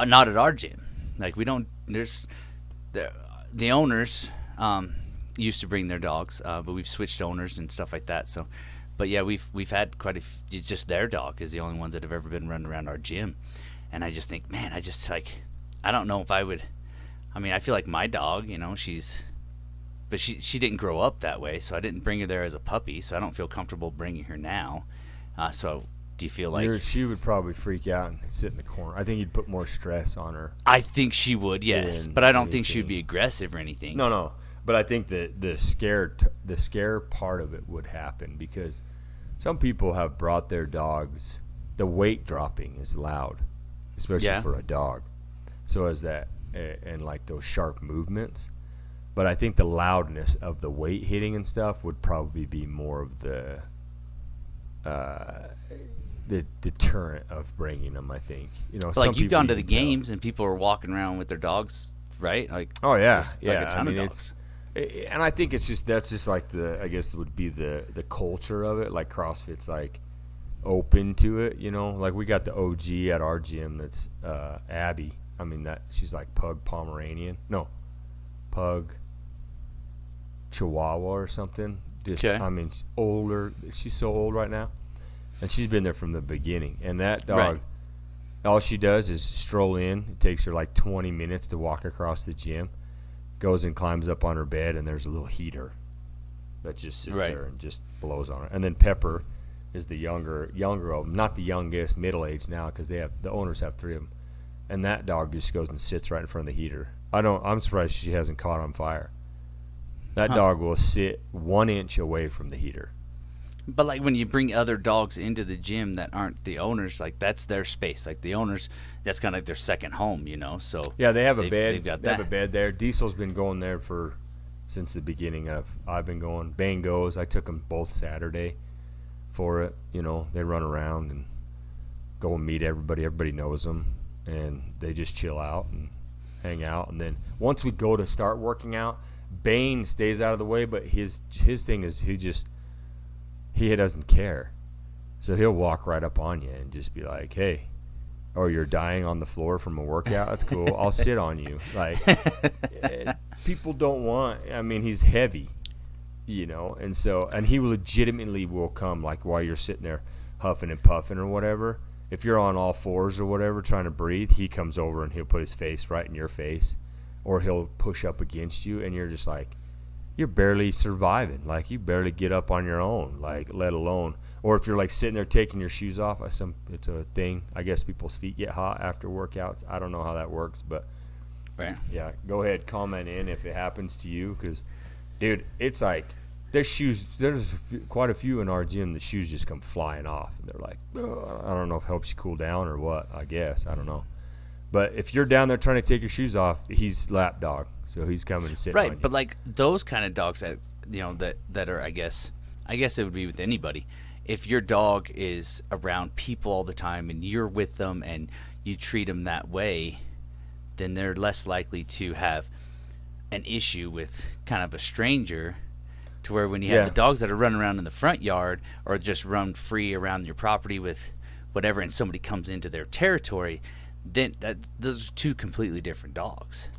not at our gym. Like, we don't, there's, the owners, used to bring their dogs, but we've switched owners and stuff like that. So, but yeah, we've had quite a few, just their dog is the only ones that have ever been running around our gym. And I just think, man, I don't know if I would. I mean, I feel like my dog, but she didn't grow up that way, so I didn't bring her there as a puppy, so I don't feel comfortable bringing her now. So do you feel like she would probably freak out and sit in the corner? I think you'd put more stress on her. I think she would, yes, but I don't think she would be aggressive or anything. No. But I think that the scare part of it would happen because some people have brought their dogs. The weight dropping is loud, especially for a dog. So as that and like those sharp movements. But I think the loudness of the weight hitting and stuff would probably be more of the deterrent of bringing them. I think like you've gone to the games and people are walking around with their dogs, right? Like oh yeah, like a ton of dogs. And I think that's just like I guess would be the culture of it. Like CrossFit's like open to it, Like we got the OG at our gym. That's Abby. I mean she's like pug Pomeranian. No, pug Chihuahua or something. Just I mean she's older. She's so old right now, and she's been there from the beginning. And that dog, all she does is stroll in. It takes her like 20 minutes to walk across the gym. Goes and climbs up on her bed, and there's a little heater that just sits there and just blows on her. And then Pepper is the younger of them, not the youngest, middle age now, because the owners have 3 of them. And that dog just goes and sits right in front of the heater. I'm surprised she hasn't caught on fire. That dog will sit 1 inch away from the heater. But like when you bring other dogs into the gym that aren't the owners, like that's their space. Like the owners, that's kind of like their second home, So yeah, they have a bed. They have a bed there. Diesel's been going there since the beginning of. I've been going. Bane goes. I took them both Saturday for it. They run around and go and meet everybody. Everybody knows them, and they just chill out and hang out. And then once we go to start working out, Bane stays out of the way. But his thing is he doesn't care. So he'll walk right up on you and just be like, hey, or you're dying on the floor from a workout. That's cool. I'll sit on you. Like, people don't want, I mean, he's heavy, and he legitimately will come, like, while you're sitting there huffing and puffing or whatever. If you're on all fours or whatever trying to breathe, he comes over and he'll put his face right in your face, or he'll push up against you, and you're just like, you're barely surviving. Like, you barely get up on your own, like, let alone. Or if you're, like, sitting there taking your shoes off, it's a thing. I guess people's feet get hot after workouts. I don't know how that works, but, yeah, go ahead, comment in if it happens to you. Because, dude, it's like, there's quite a few in our gym, the shoes just come flying off. And they're like, I don't know if it helps you cool down or what, I guess. I don't know. But if you're down there trying to take your shoes off, he's lap dog. So he's coming to sit on you. But like those kind of dogs, that are, I guess it would be with anybody. If your dog is around people all the time and you're with them and you treat them that way, then they're less likely to have an issue with kind of a stranger, to where when you have the dogs that are running around in the front yard or just run free around your property with whatever, and somebody comes into their territory, then those are two completely different dogs.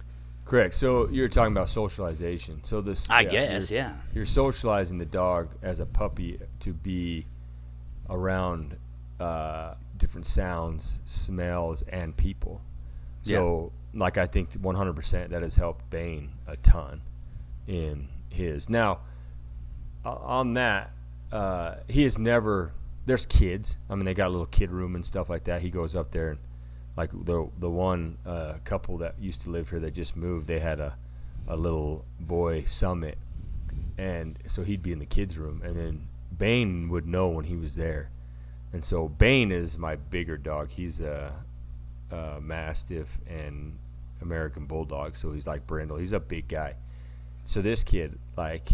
Correct. So you're talking about socialization. So this, I guess, you're socializing the dog as a puppy to be around different sounds, smells, and people. So, like, I think 100% that has helped Bane a ton in his. Now, on that, he has never. There's kids. I mean, they got a little kid room and stuff like that. He goes up there and, like, the one couple that used to live here that just moved, they had a little boy summit, and so he'd be in the kids room, and then Bane would know when he was there. And so Bane is my bigger dog. He's a Mastiff and American Bulldog, so he's like Brindle. He's a big guy. So this kid, like,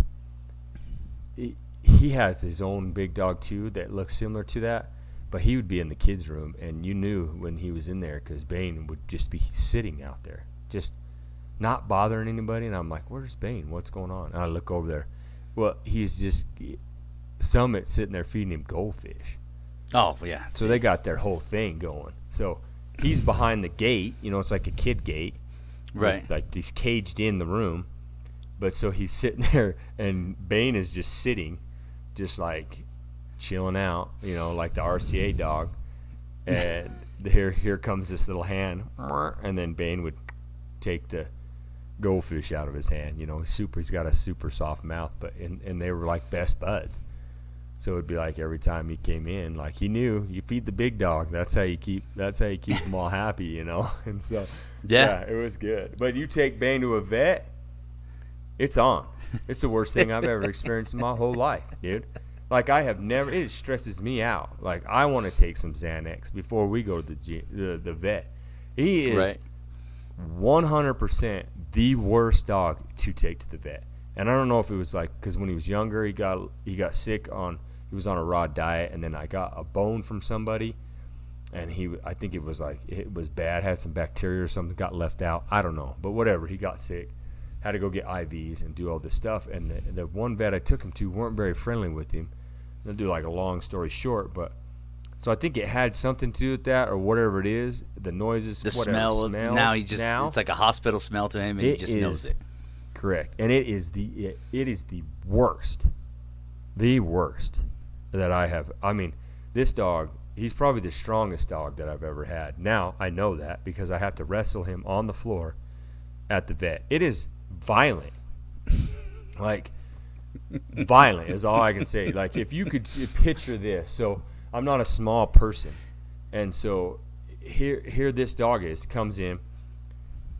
he has his own big dog too that looks similar to that, but he would be in the kids room, and you knew when he was in there because Bane would just be sitting out there, just not bothering anybody. And I'm like, where's Bane? What's going on? And I look over there. Well, he's just Summit sitting there feeding him goldfish. Oh, yeah. So they got their whole thing going. So he's behind the gate. It's like a kid gate. Right. Like he's caged in the room. But so he's sitting there, and Bane is just sitting, just like chilling out, like the RCA dog. And here comes this little hand, and then Bane would take the goldfish out of his hand. He's got a super soft mouth, and they were like best buds. So it'd be like every time he came in, like he knew you feed the big dog. That's how you keep them all happy, And so yeah, it was good. But you take Bane to a vet, it's on. It's the worst thing I've ever experienced in my whole life, dude. Like I have never. It stresses me out. Like I want to take some Xanax before we go to the vet. He is 100% the worst dog to take to the vet. And I don't know if it was like because when he was younger, he got sick he was on a raw diet, and then I got a bone from somebody, and I think it was bad, had some bacteria or something, got left out. I don't know, but whatever. He got sick, had to go get IVs and do all this stuff. And the one vet I took him to weren't very friendly with him. I'll do like a long story short, but so I think it had something to do with that or whatever it is, the noises, the whatever, smell. Now it's like a hospital smell to him, and he just knows it. Correct, and it is the worst that I have. I mean, this dog, he's probably the strongest dog that I've ever had. Now I know that because I have to wrestle him on the floor at the vet. It is violent, like violent is all I can say. Like if you could picture this, so I'm not a small person, and so here this dog comes in.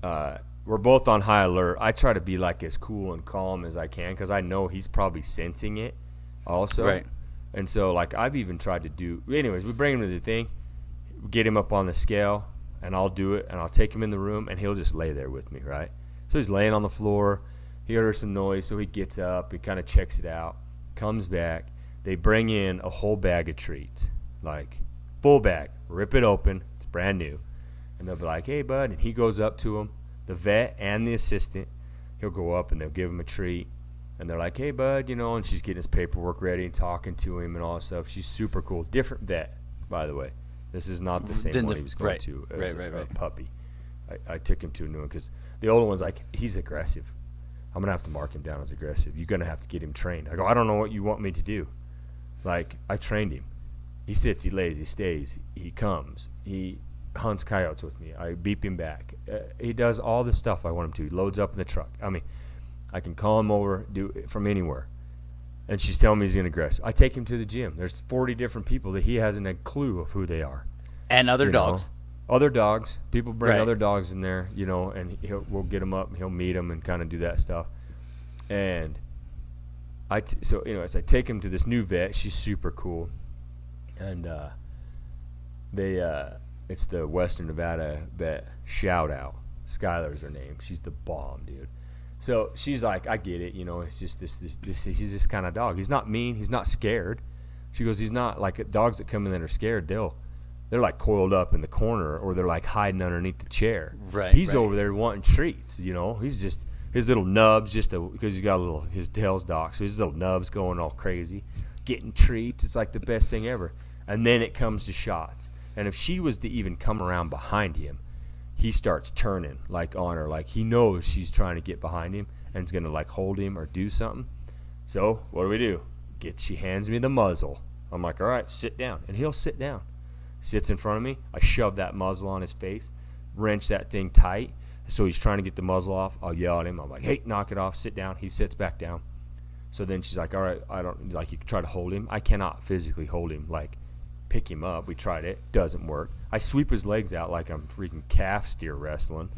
We're both on high alert. I try to be like as cool and calm as I can because I know he's probably sensing it also. Right. And so, like, I've even tried to do – anyways, we bring him to the thing, get him up on the scale, and I'll do it, and I'll take him in the room, and he'll just lay there with me, right? So he's laying on the floor. He hears some noise, so he gets up. He kind of checks it out, comes back. They bring in a whole bag of treats, like full bag. Rip it open. It's brand new. And they'll be like, hey, bud. And he goes up to him. The vet and the assistant, he'll go up and they'll give him a treat. And they're like, hey, bud, and she's getting his paperwork ready and talking to him and all that stuff. She's super cool. Different vet, by the way. This is not the same one he was going to as a puppy. I took him to a new one because the older one's like, he's aggressive. I'm going to have to mark him down as aggressive. You're going to have to get him trained. I go, I don't know what you want me to do. Like, I've trained him. He sits, he lays, he stays, he comes, he hunts coyotes with me. I beep him back. He does all the stuff I want him to. He loads up in the truck. I mean, I can call him over, do it from anywhere. And she's telling me he's aggressive. I take him to the gym. There's 40 different people that he hasn't a clue of who they are. And other dogs. Other dogs. People bring other dogs in there, and we'll get them up and he'll meet them and kind of do that stuff. And so anyways, I take him to this new vet. She's super cool. And it's the Western Nevada vet. Shout out. Skylar's her name. She's the bomb, dude. So she's like, I get it, you know, it's just this he's this kind of dog. He's not mean, he's not scared. She goes, he's not like dogs that come in that are scared, they're like coiled up in the corner, or they're like hiding underneath the chair. Right. He's over there wanting treats, you know. He's just his little nubs, because he's got a little, his tail's docked, so his little nubs going all crazy, getting treats. It's like the best thing ever. And then it comes to shots. And if she was to even come around behind him, he starts turning like on her, like he knows she's trying to get behind him and is gonna like hold him or do something. So what do? She hands me the muzzle. I'm like, all right, sit down, and he'll sit down. Sits in front of me. I shove that muzzle on his face, wrench that thing tight. So he's trying to get the muzzle off. I'll yell at him. I'm like, hey, knock it off. Sit down. He sits back down. So then she's like, all right, I don't, like, you can try to hold him. I cannot physically hold him, like pick him up. We tried it. Doesn't work. I sweep his legs out like I'm freaking calf steer wrestling.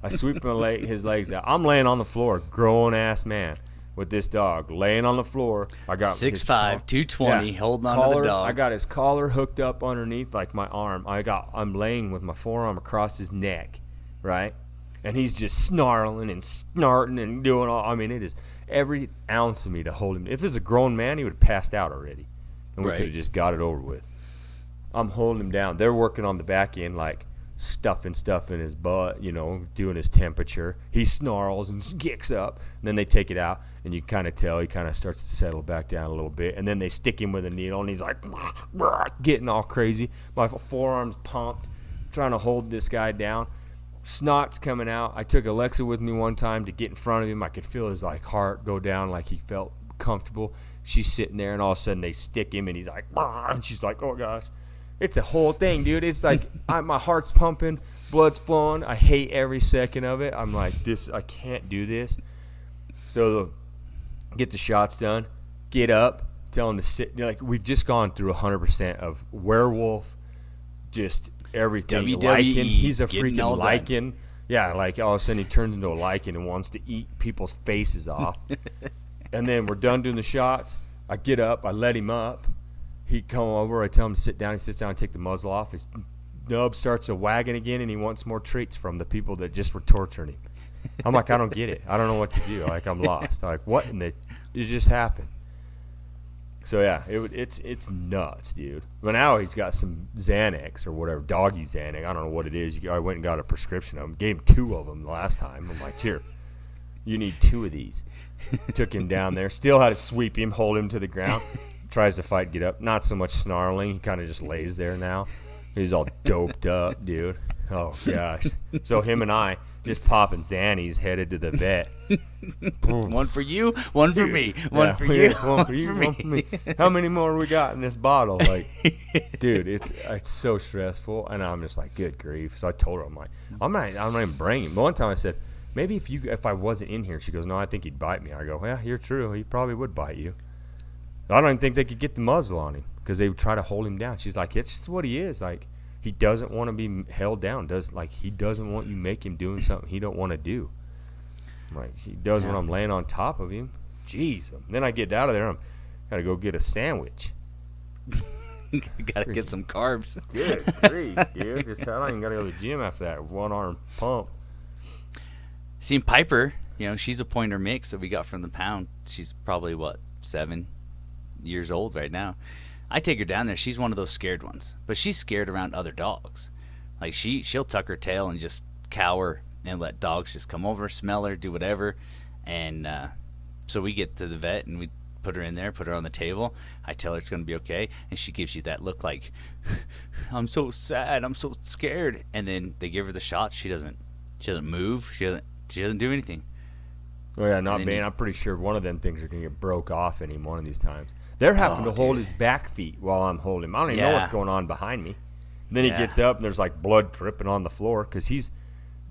I sweep his legs out. I'm laying on the floor, grown-ass man, with this dog laying on the floor. I got 6'5", 220, holding on to the dog. I got his collar hooked up underneath like my arm. I'm laying with my forearm across his neck, right? And he's just snarling and snarting and doing all. I mean, it is every ounce of me to hold him. If it was a grown man, he would have passed out already, and we could have just got it over with. I'm holding him down. They're working on the back end, like stuffing stuff in his butt, you know, doing his temperature. He snarls and kicks up, and then they take it out, and you kind of tell he kind of starts to settle back down a little bit, and then they stick him with a needle, and he's like getting all crazy. My forearm's pumped, trying to hold this guy down. Snot's coming out. I took Alexa with me one time to get in front of him. I could feel his like heart go down, like he felt comfortable. She's sitting there, and all of a sudden they stick him, and he's like, and she's like, oh gosh. It's a whole thing, dude. It's like my heart's pumping, blood's flowing. I hate every second of it. I'm like, I can't do this. So get the shots done, get up, tell him to sit. Like, we've just gone through 100% of werewolf, just everything. WWE, lichen. He's a getting freaking all lichen. Done. Yeah, like all of a sudden he turns into a lichen and wants to eat people's faces off. And then we're done doing the shots. I get up, I let him up. He come over, I tell him to sit down. He sits down and take the muzzle off. His nub starts a wagging again, and he wants more treats from the people that just were torturing him. I'm like, I don't get it. I don't know what to do. Like, I'm lost. Like, what in the? It just happened. So yeah, it's nuts, dude. But now he's got some Xanax or whatever, doggy Xanax. I don't know what it is. I went and got a prescription of them. Gave him 2 of them the last time. I'm like, here, you need 2 of these. Took him down there. Still had to sweep him, hold him to the ground. Tries to fight, get up. Not so much snarling. He kind of just lays there now. He's all doped up, dude. Oh, gosh. So him and I just popping Xannies, headed to the vet. One for you, one for me. One for you, one for me. How many more we got in this bottle? Like, dude, it's so stressful. And I'm just like, good grief. So I told her, I'm like, I'm not even bringing him. But one time I said, maybe if I wasn't in here. She goes, no, I think he'd bite me. I go, yeah, you're true. He probably would bite you. I don't even think they could get the muzzle on him because they would try to hold him down. She's like, it's just what he is. Like, he doesn't want to be held down. He doesn't want you make him doing something he don't want to do. Like, he does when I'm laying on top of him. Jeez. Then I get out of there. I'm got to go get a sandwich. Got to get some carbs. Good grief, dude. Just, I don't even got to go to the gym after that one-arm pump. Seen Piper, you know, she's a pointer mix that we got from the pound. She's probably, 7 years old right now. I take her down there. She's one of those scared ones, but she's scared around other dogs. Like, she'll tuck her tail and just cower and let dogs just come over, smell her, do whatever. And so we get to the vet and we put her in there, put her on the table. I tell her it's going to be okay, and she gives you that look like, I'm so sad, I'm so scared. And then they give her the shots. She doesn't move. She doesn't do anything. Oh, yeah, not Bane. I'm pretty sure one of them things are going to get broke off any one of these times. They're having to hold his back feet while I'm holding him. I don't even know what's going on behind me. And then he gets up, and there's, like, blood dripping on the floor because he's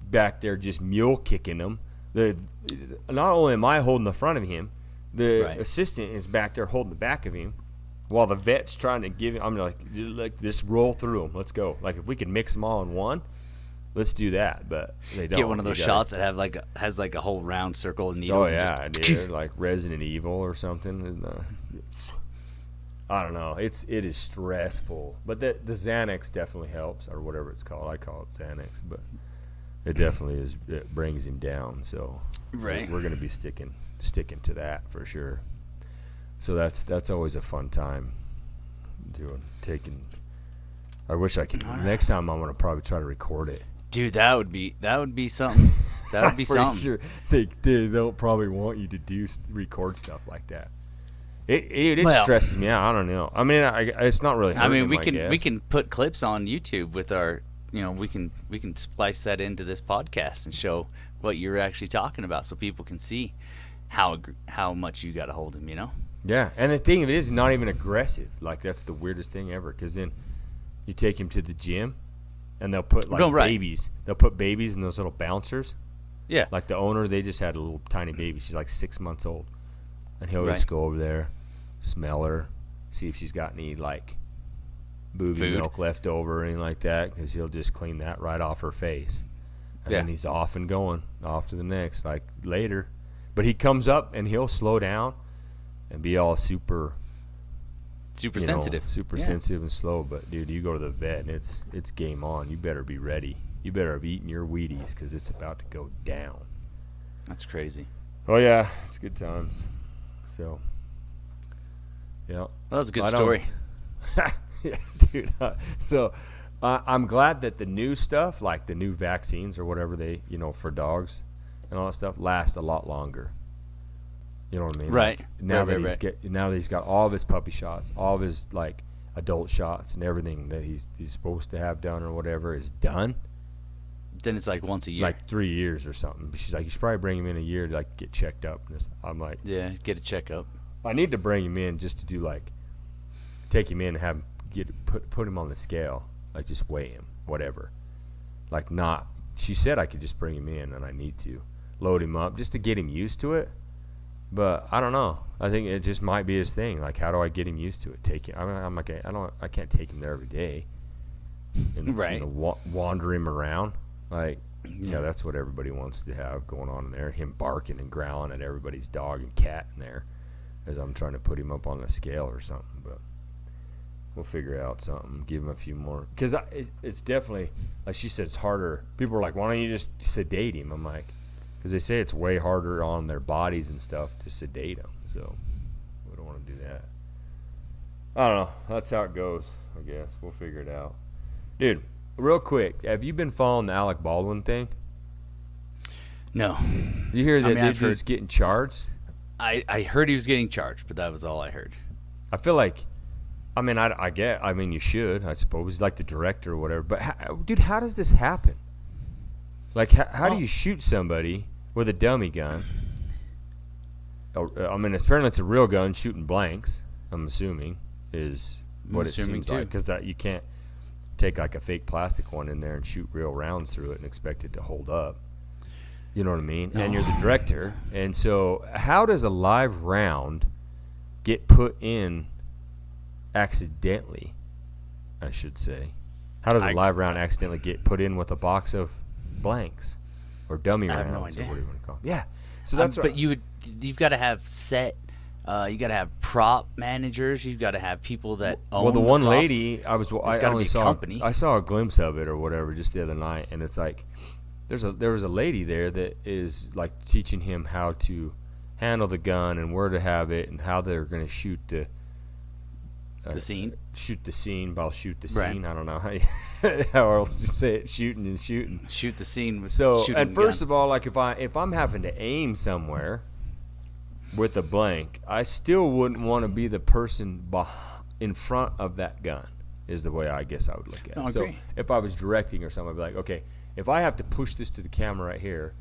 back there just mule kicking him. Not only am I holding the front of him, the assistant is back there holding the back of him while the vet's trying to give him. I'm like, just roll through him. Let's go. Like, if we can mix them all in one, let's do that, but they don't. Get one of those shots that has a whole round circle of needles. Oh yeah, dude, like Resident Evil or something. I don't know. It is stressful, but the Xanax definitely helps, or whatever it's called. I call it Xanax, but It definitely is. It brings him down. So Right. we're going to be sticking to that for sure. So that's always a fun time taking. I wish I could. Next time I'm going to probably try to record it. Dude, that would be something. That would be For something. sure. They don't probably want you to record stuff like that. It Well, stresses me out. I don't know. I mean, it's not really. I mean, hurting him, we can put clips on YouTube with our, we can splice that into this podcast and show what you're actually talking about, so people can see how much you got to hold him. Yeah, and the thing of it is not even aggressive. Like, that's the weirdest thing ever. Because then you take him to the gym, and they'll put babies. They'll put babies in those little bouncers. Yeah. Like the owner, they just had a little tiny baby. She's like 6 months old, and he'll just go over there, smell her, see if she's got any like booby milk left over or anything like that, because he'll just clean that right off her face, and then he's off and going off to the next, like later. But he comes up and he'll slow down and be all super sensitive, sensitive and slow. But dude, you go to the vet and it's game on. You better be ready. You better have eaten your Wheaties, because it's about to go down. That's crazy. Oh yeah, it's good times. So, yeah. Well, that was a good story. Yeah, dude. So, I'm glad that the new stuff, like the new vaccines or whatever they, for dogs and all that stuff, last a lot longer. You know what I mean? Right. Like, now that he's got all of his puppy shots, all of his like adult shots, and everything that he's supposed to have done or whatever is done. Then it's like once a year, like 3 years or something. She's like, you should probably bring him in a year to like get checked up. And I'm like, yeah, get a checkup. I need to bring him in just to do like, take him in and have him put him on the scale, like just weigh him, whatever. Like not. She said I could just bring him in, and I need to load him up just to get him used to it. But I don't know. I think it just might be his thing. Like, how do I get him used to it? Take him. I can't take him there every day. And, right. Wander him around. Like, that's what everybody wants to have going on in there. Him barking and growling at everybody's dog and cat in there, as I'm trying to put him up on the scale or something. But we'll figure out something. Give him a few more. Because it's definitely, like she said, it's harder. People are like, why don't you just sedate him? I'm like, because they say it's way harder on their bodies and stuff to sedate them. So we don't want to do that. I don't know. That's how it goes, I guess. We'll figure it out. Dude, real quick, have you been following the Alec Baldwin thing? No. You hear that dude's getting charged? I heard he was getting charged, but that was all I heard. I feel like, you should, I suppose. He's like the director or whatever. But, dude, how does this happen? Like, how do you shoot somebody with a dummy gun? I mean, apparently it's a real gun shooting blanks, I'm assuming, is what it seems like. Because you can't take like a fake plastic one in there and shoot real rounds through it and expect it to hold up. You know what I mean? No. And you're the director. And so how does a live round get put in accidentally, I should say? How does a live round accidentally get put in with a box of blanks or dummy rounds? I have no idea. Or what do you want to call them? Yeah. So that's but you've got to have set. You got to have prop managers. You've got to have people that own. Well, the one props. lady I company. I saw a glimpse of it or whatever just the other night, and it's like there was a lady there that is like teaching him how to handle the gun and where to have it and how they're going to shoot the scene. Shoot the scene. Right. I don't know how else to say it. Shooting. Shoot the scene with shooting. And first of all, like if I'm having to aim somewhere with a blank, I still wouldn't want to be the person in front of that gun, is the way I guess I would look at it. So if I was directing or something, I'd be like, okay, if I have to push this to the camera right here,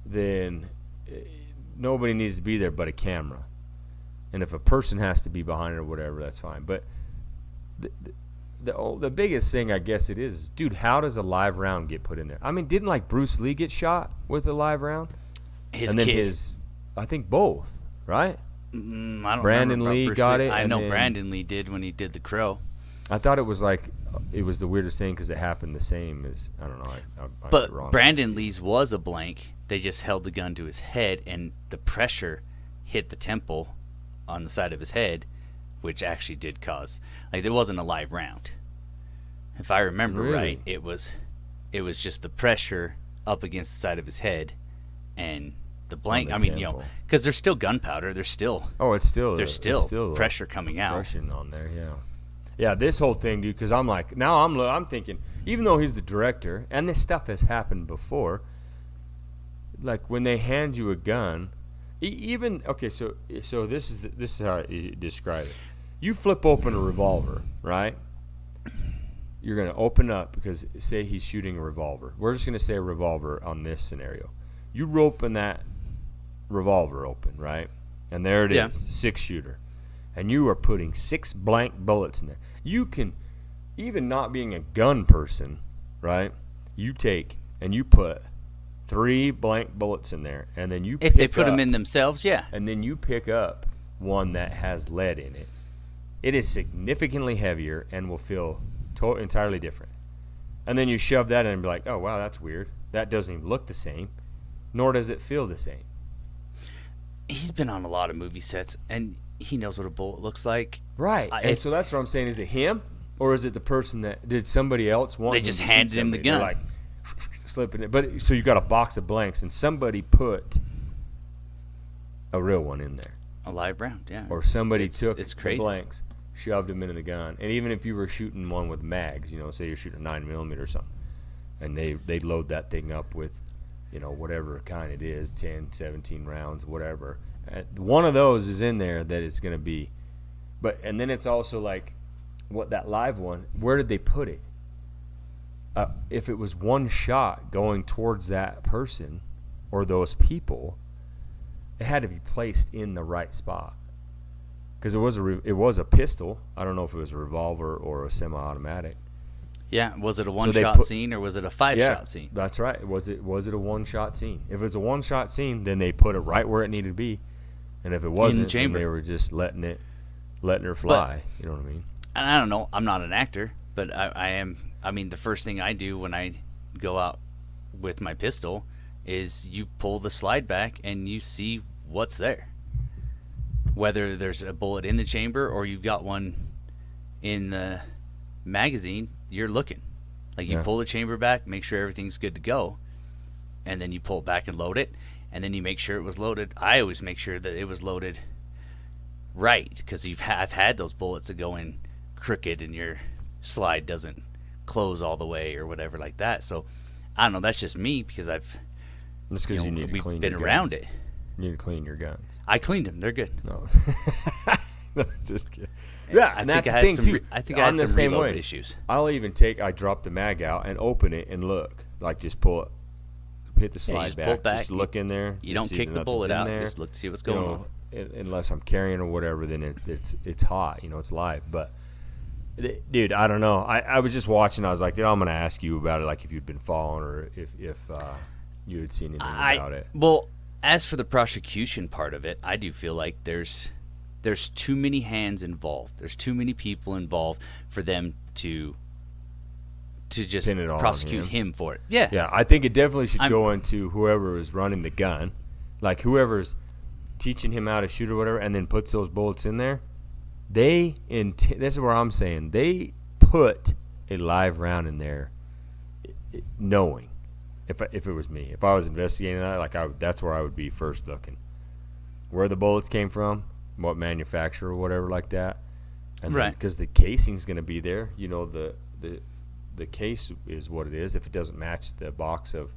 then nobody needs to be there but a camera. And if a person has to be behind it or whatever, that's fine. But the biggest thing, I guess it is, dude, how does a live round get put in there? I mean, didn't like Bruce Lee get shot with a live round? I think both. Right? I don't Brandon remember Lee Bruce got Lee. it. I know Brandon Lee did when he did The Crow. I thought it was the weirdest thing because it happened the same as, I don't know. I but Brandon Lee's was a blank. They just held the gun to his head, and the pressure hit the temple on the side of his head, which actually did cause, like, there wasn't a live round. If I remember right, it was just the pressure up against the side of his head, and the blank. the I mean, temple. because there's still gunpowder. There's still Oh, there's there's still pressure coming out. Pressure on there, yeah. Yeah, this whole thing, dude, because I'm like, now I'm thinking, even though he's the director, and this stuff has happened before, like when they hand you a gun, even, okay, so this is how you describe it. You flip open a revolver, right? You're going to open up, because say he's shooting a revolver. We're just going to say a revolver on this scenario. You open that revolver open, right? And there it is, 6-shooter. And you are putting 6 blank bullets in there. You can, even not being a gun person, right? You take and you put 3 blank bullets in there, and then you If they put up, them in themselves, yeah. and then you pick up one that has lead in it. It is significantly heavier and will feel entirely different. And then you shove that in and be like, oh, wow, that's weird. That doesn't even look the same, nor does it feel the same. He's been on a lot of movie sets, and he knows what a bullet looks like. Right. And so that's what I'm saying. Is it him, or is it the person that did somebody else want They him just to handed shoot him the somebody? gun. They're like slipping it. But so you got a box of blanks, and somebody put a real one in there. A live round, yeah. Or somebody took it's the crazy. blanks, shoved them into the gun. And even if you were shooting one with mags, say you're shooting a 9mm or something, and they load that thing up with, whatever kind it is, 10, 17 rounds, whatever. One of those is in there that it's going to be. And then it's also like, what, that live one, where did they put it? If it was one shot going towards that person or those people, it had to be placed in the right spot. Because it was a pistol. I don't know if it was a revolver or a semi-automatic. Yeah, was it a one-shot scene or was it a 5-shot scene? That's right. Was it a one-shot scene? If it's a one-shot scene, then they put it right where it needed to be. And if it wasn't, then they were just letting her fly. You know what I mean? And I don't know. I'm not an actor, but I am. I mean, the first thing I do when I go out with my pistol is you pull the slide back and you see what's there. Whether there's a bullet in the chamber or you've got one in the magazine, you're looking. Like you pull the chamber back, make sure everything's good to go, and then you pull it back and load it, and then you make sure it was loaded. I always make sure that it was loaded right, because I've had those bullets that go in crooked and your slide doesn't close all the way or whatever like that. So I don't know. That's just me because I've you need to clean been your around guns. it. You need to clean your guns. I cleaned them. They're good. No, no, just kidding. Yeah, and that's the thing too. I think I had some reload issues. I drop the mag out and open it and look, like just pull it, hit the slide back, just look in there. You don't kick the bullet out. Just look to see what's going on. Unless I'm carrying or whatever, then it's hot. It's live. But dude, I don't know. I was just watching. I was like, I'm going to ask you about it, like if you'd been following or if you had seen anything about it. Well, as for the prosecution part of it, I do feel like there's too many hands involved. There's too many people involved for them to just prosecute him for it. Yeah. Yeah, I think it definitely should go into whoever is running the gun, like whoever's teaching him how to shoot or whatever, and then puts those bullets in there. This is where I'm saying they put a live round in there, knowing. If it was me, if I was investigating that, that's where I would be first looking, where the bullets came from, what manufacturer or whatever like that, and right, because the casing's going to be there. The case is what it is. If it doesn't match the box of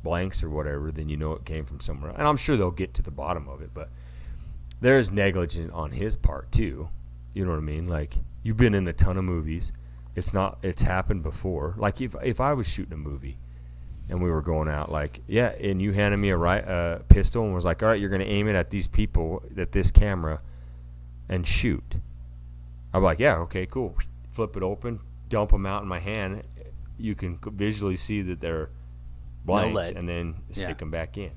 blanks or whatever, then it came from somewhere. And I'm sure they'll get to the bottom of it, but there's negligence on his part too. You know what I mean? Like, you've been in a ton of movies. It's happened before. Like if I was shooting a movie and we were going out, and you handed me a pistol and was like, all right, you're going to aim it at these people, at this camera, and shoot. I'm like, yeah, okay, cool. Flip it open, dump them out in my hand. You can visually see that they're blanks, and then stick them back in.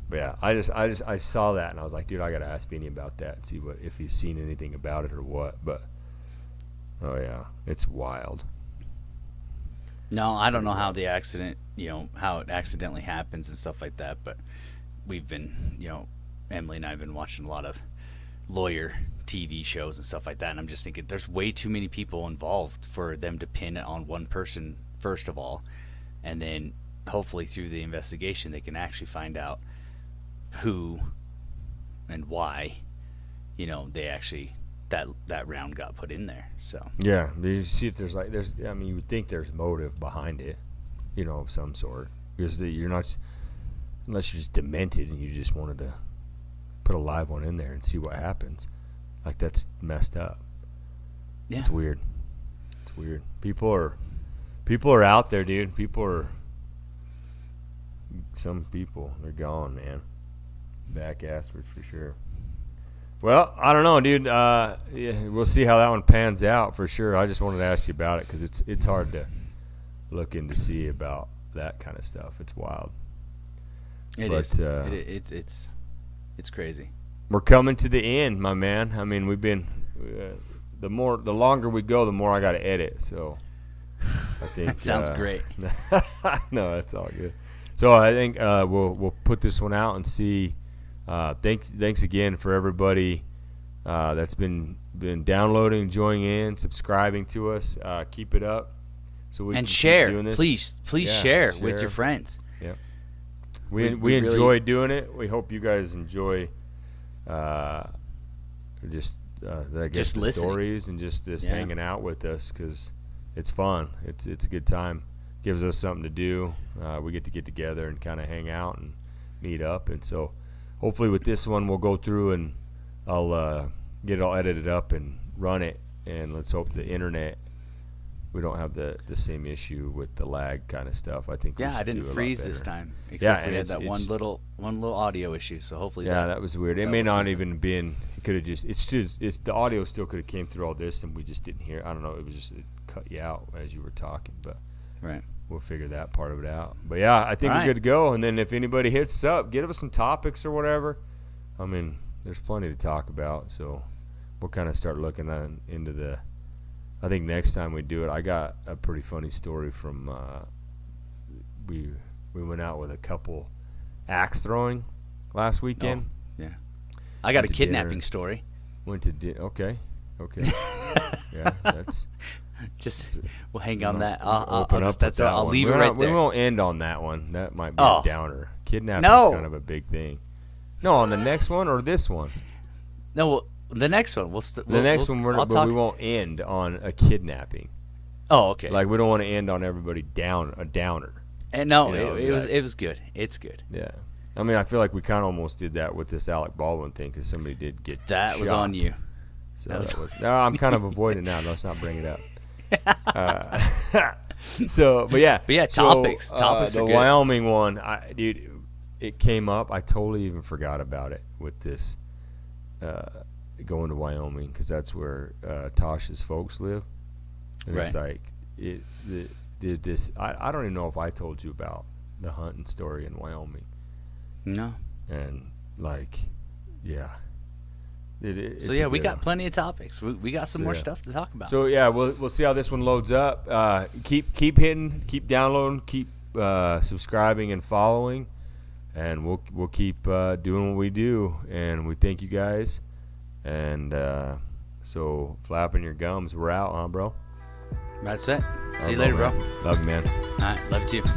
But yeah, I saw that and I was like, dude, I got to ask Vinny about that and see if he's seen anything about it or what. But oh yeah, it's wild. No, I don't know how the accident, how it accidentally happens and stuff like that, but we've been, Emily and I have been watching a lot of lawyer TV shows and stuff like that, and I'm just thinking there's way too many people involved for them to pin it on one person, first of all, and then hopefully through the investigation they can actually find out who and why, they actually that round got put in there. So Yeah, you see if there's you would think there's motive behind it, of some sort, because you're not, unless you're just demented and you just wanted to put a live one in there and see what happens. Like, that's messed up. yeah, It's weird. It's weird. People are out there, dude. Some people, they're gone, man. Back asswards for sure. Well, I don't know, dude. Yeah, we'll see how that one pans out for sure. I just wanted to ask you about it because it's hard to look into see about that kind of stuff. It's wild. It's crazy. We're coming to the end, my man. I mean, we've been the longer we go, the more I got to edit. So I think That sounds great. No, that's all good. So I think we'll put this one out and see. Thanks again for everybody that's been downloading, joining in, subscribing to us. Keep it up. So we And can share, keep doing this. please Yeah, share with your friends. Yeah. We We really- enjoy doing it. We hope you guys enjoy just the listening. stories and just hanging out with us, because it's fun. It's a good time. Gives us something to do. We get together and kind of hang out and meet up. And so hopefully with this one we'll go through and I'll get it all edited up and run it. And let's hope the internet, we don't have the same issue with the lag kind of stuff. I think we Yeah, I should didn't do a lot freeze this better. time. Yeah, Except and we had it's- that one little audio issue. So hopefully Yeah, that was weird. It that may was not something. even been. It could have just. It's the audio still could have came through all this, and we just didn't hear. I don't know. It was just, it cut you out as you were talking, but right. we'll figure that part of it out. But yeah, I think All we're right. good to go. And then if anybody hits us up, get us some topics or whatever. I mean, there's plenty to talk about. So we'll kind of start looking into the. I think next time we do it, I got a pretty funny story from. We went out with a couple axe throwing last weekend. Yeah. I got a Went to kidnapping dinner. story. Went to okay. Yeah, that's Just we'll hang on we'll that. I'll open up just with that's that I'll one. leave it We're right not- there. We won't end on that one. That might be Oh. a downer. Kidnapping No. is kind of a big thing. No, on the next one or this one. No, well, the next one The next one, I'll but talk. we won't end on a kidnapping. Oh, okay. Like, we don't want to end on everybody a downer. And no, you know, it was like- it was good. It's good. Yeah. I mean, I feel like we kind of almost did that with this Alec Baldwin thing because somebody did get That was shot. on you. So That was- that was, no, I'm kind of avoiding now. Let's not bring it up. So, but yeah. But yeah, So, topics. Topics the are good. Wyoming one, dude, it came up. I totally even forgot about it with this going to Wyoming because that's where Tasha's folks live. And it's Right. like, this. I don't even know if I told you about the hunting story in Wyoming. No. And, like, yeah. It's So a yeah, we good got one. plenty of topics. We got some So, more yeah. stuff to talk about. So yeah, we'll see how this one loads up. Keep hitting, keep downloading, keep subscribing and following, and we'll keep doing what we do. And we thank you guys. And so flapping your gums, we're out, huh, bro? That's it. See you All right, later, bro. man. Love you, man. All right, love you too.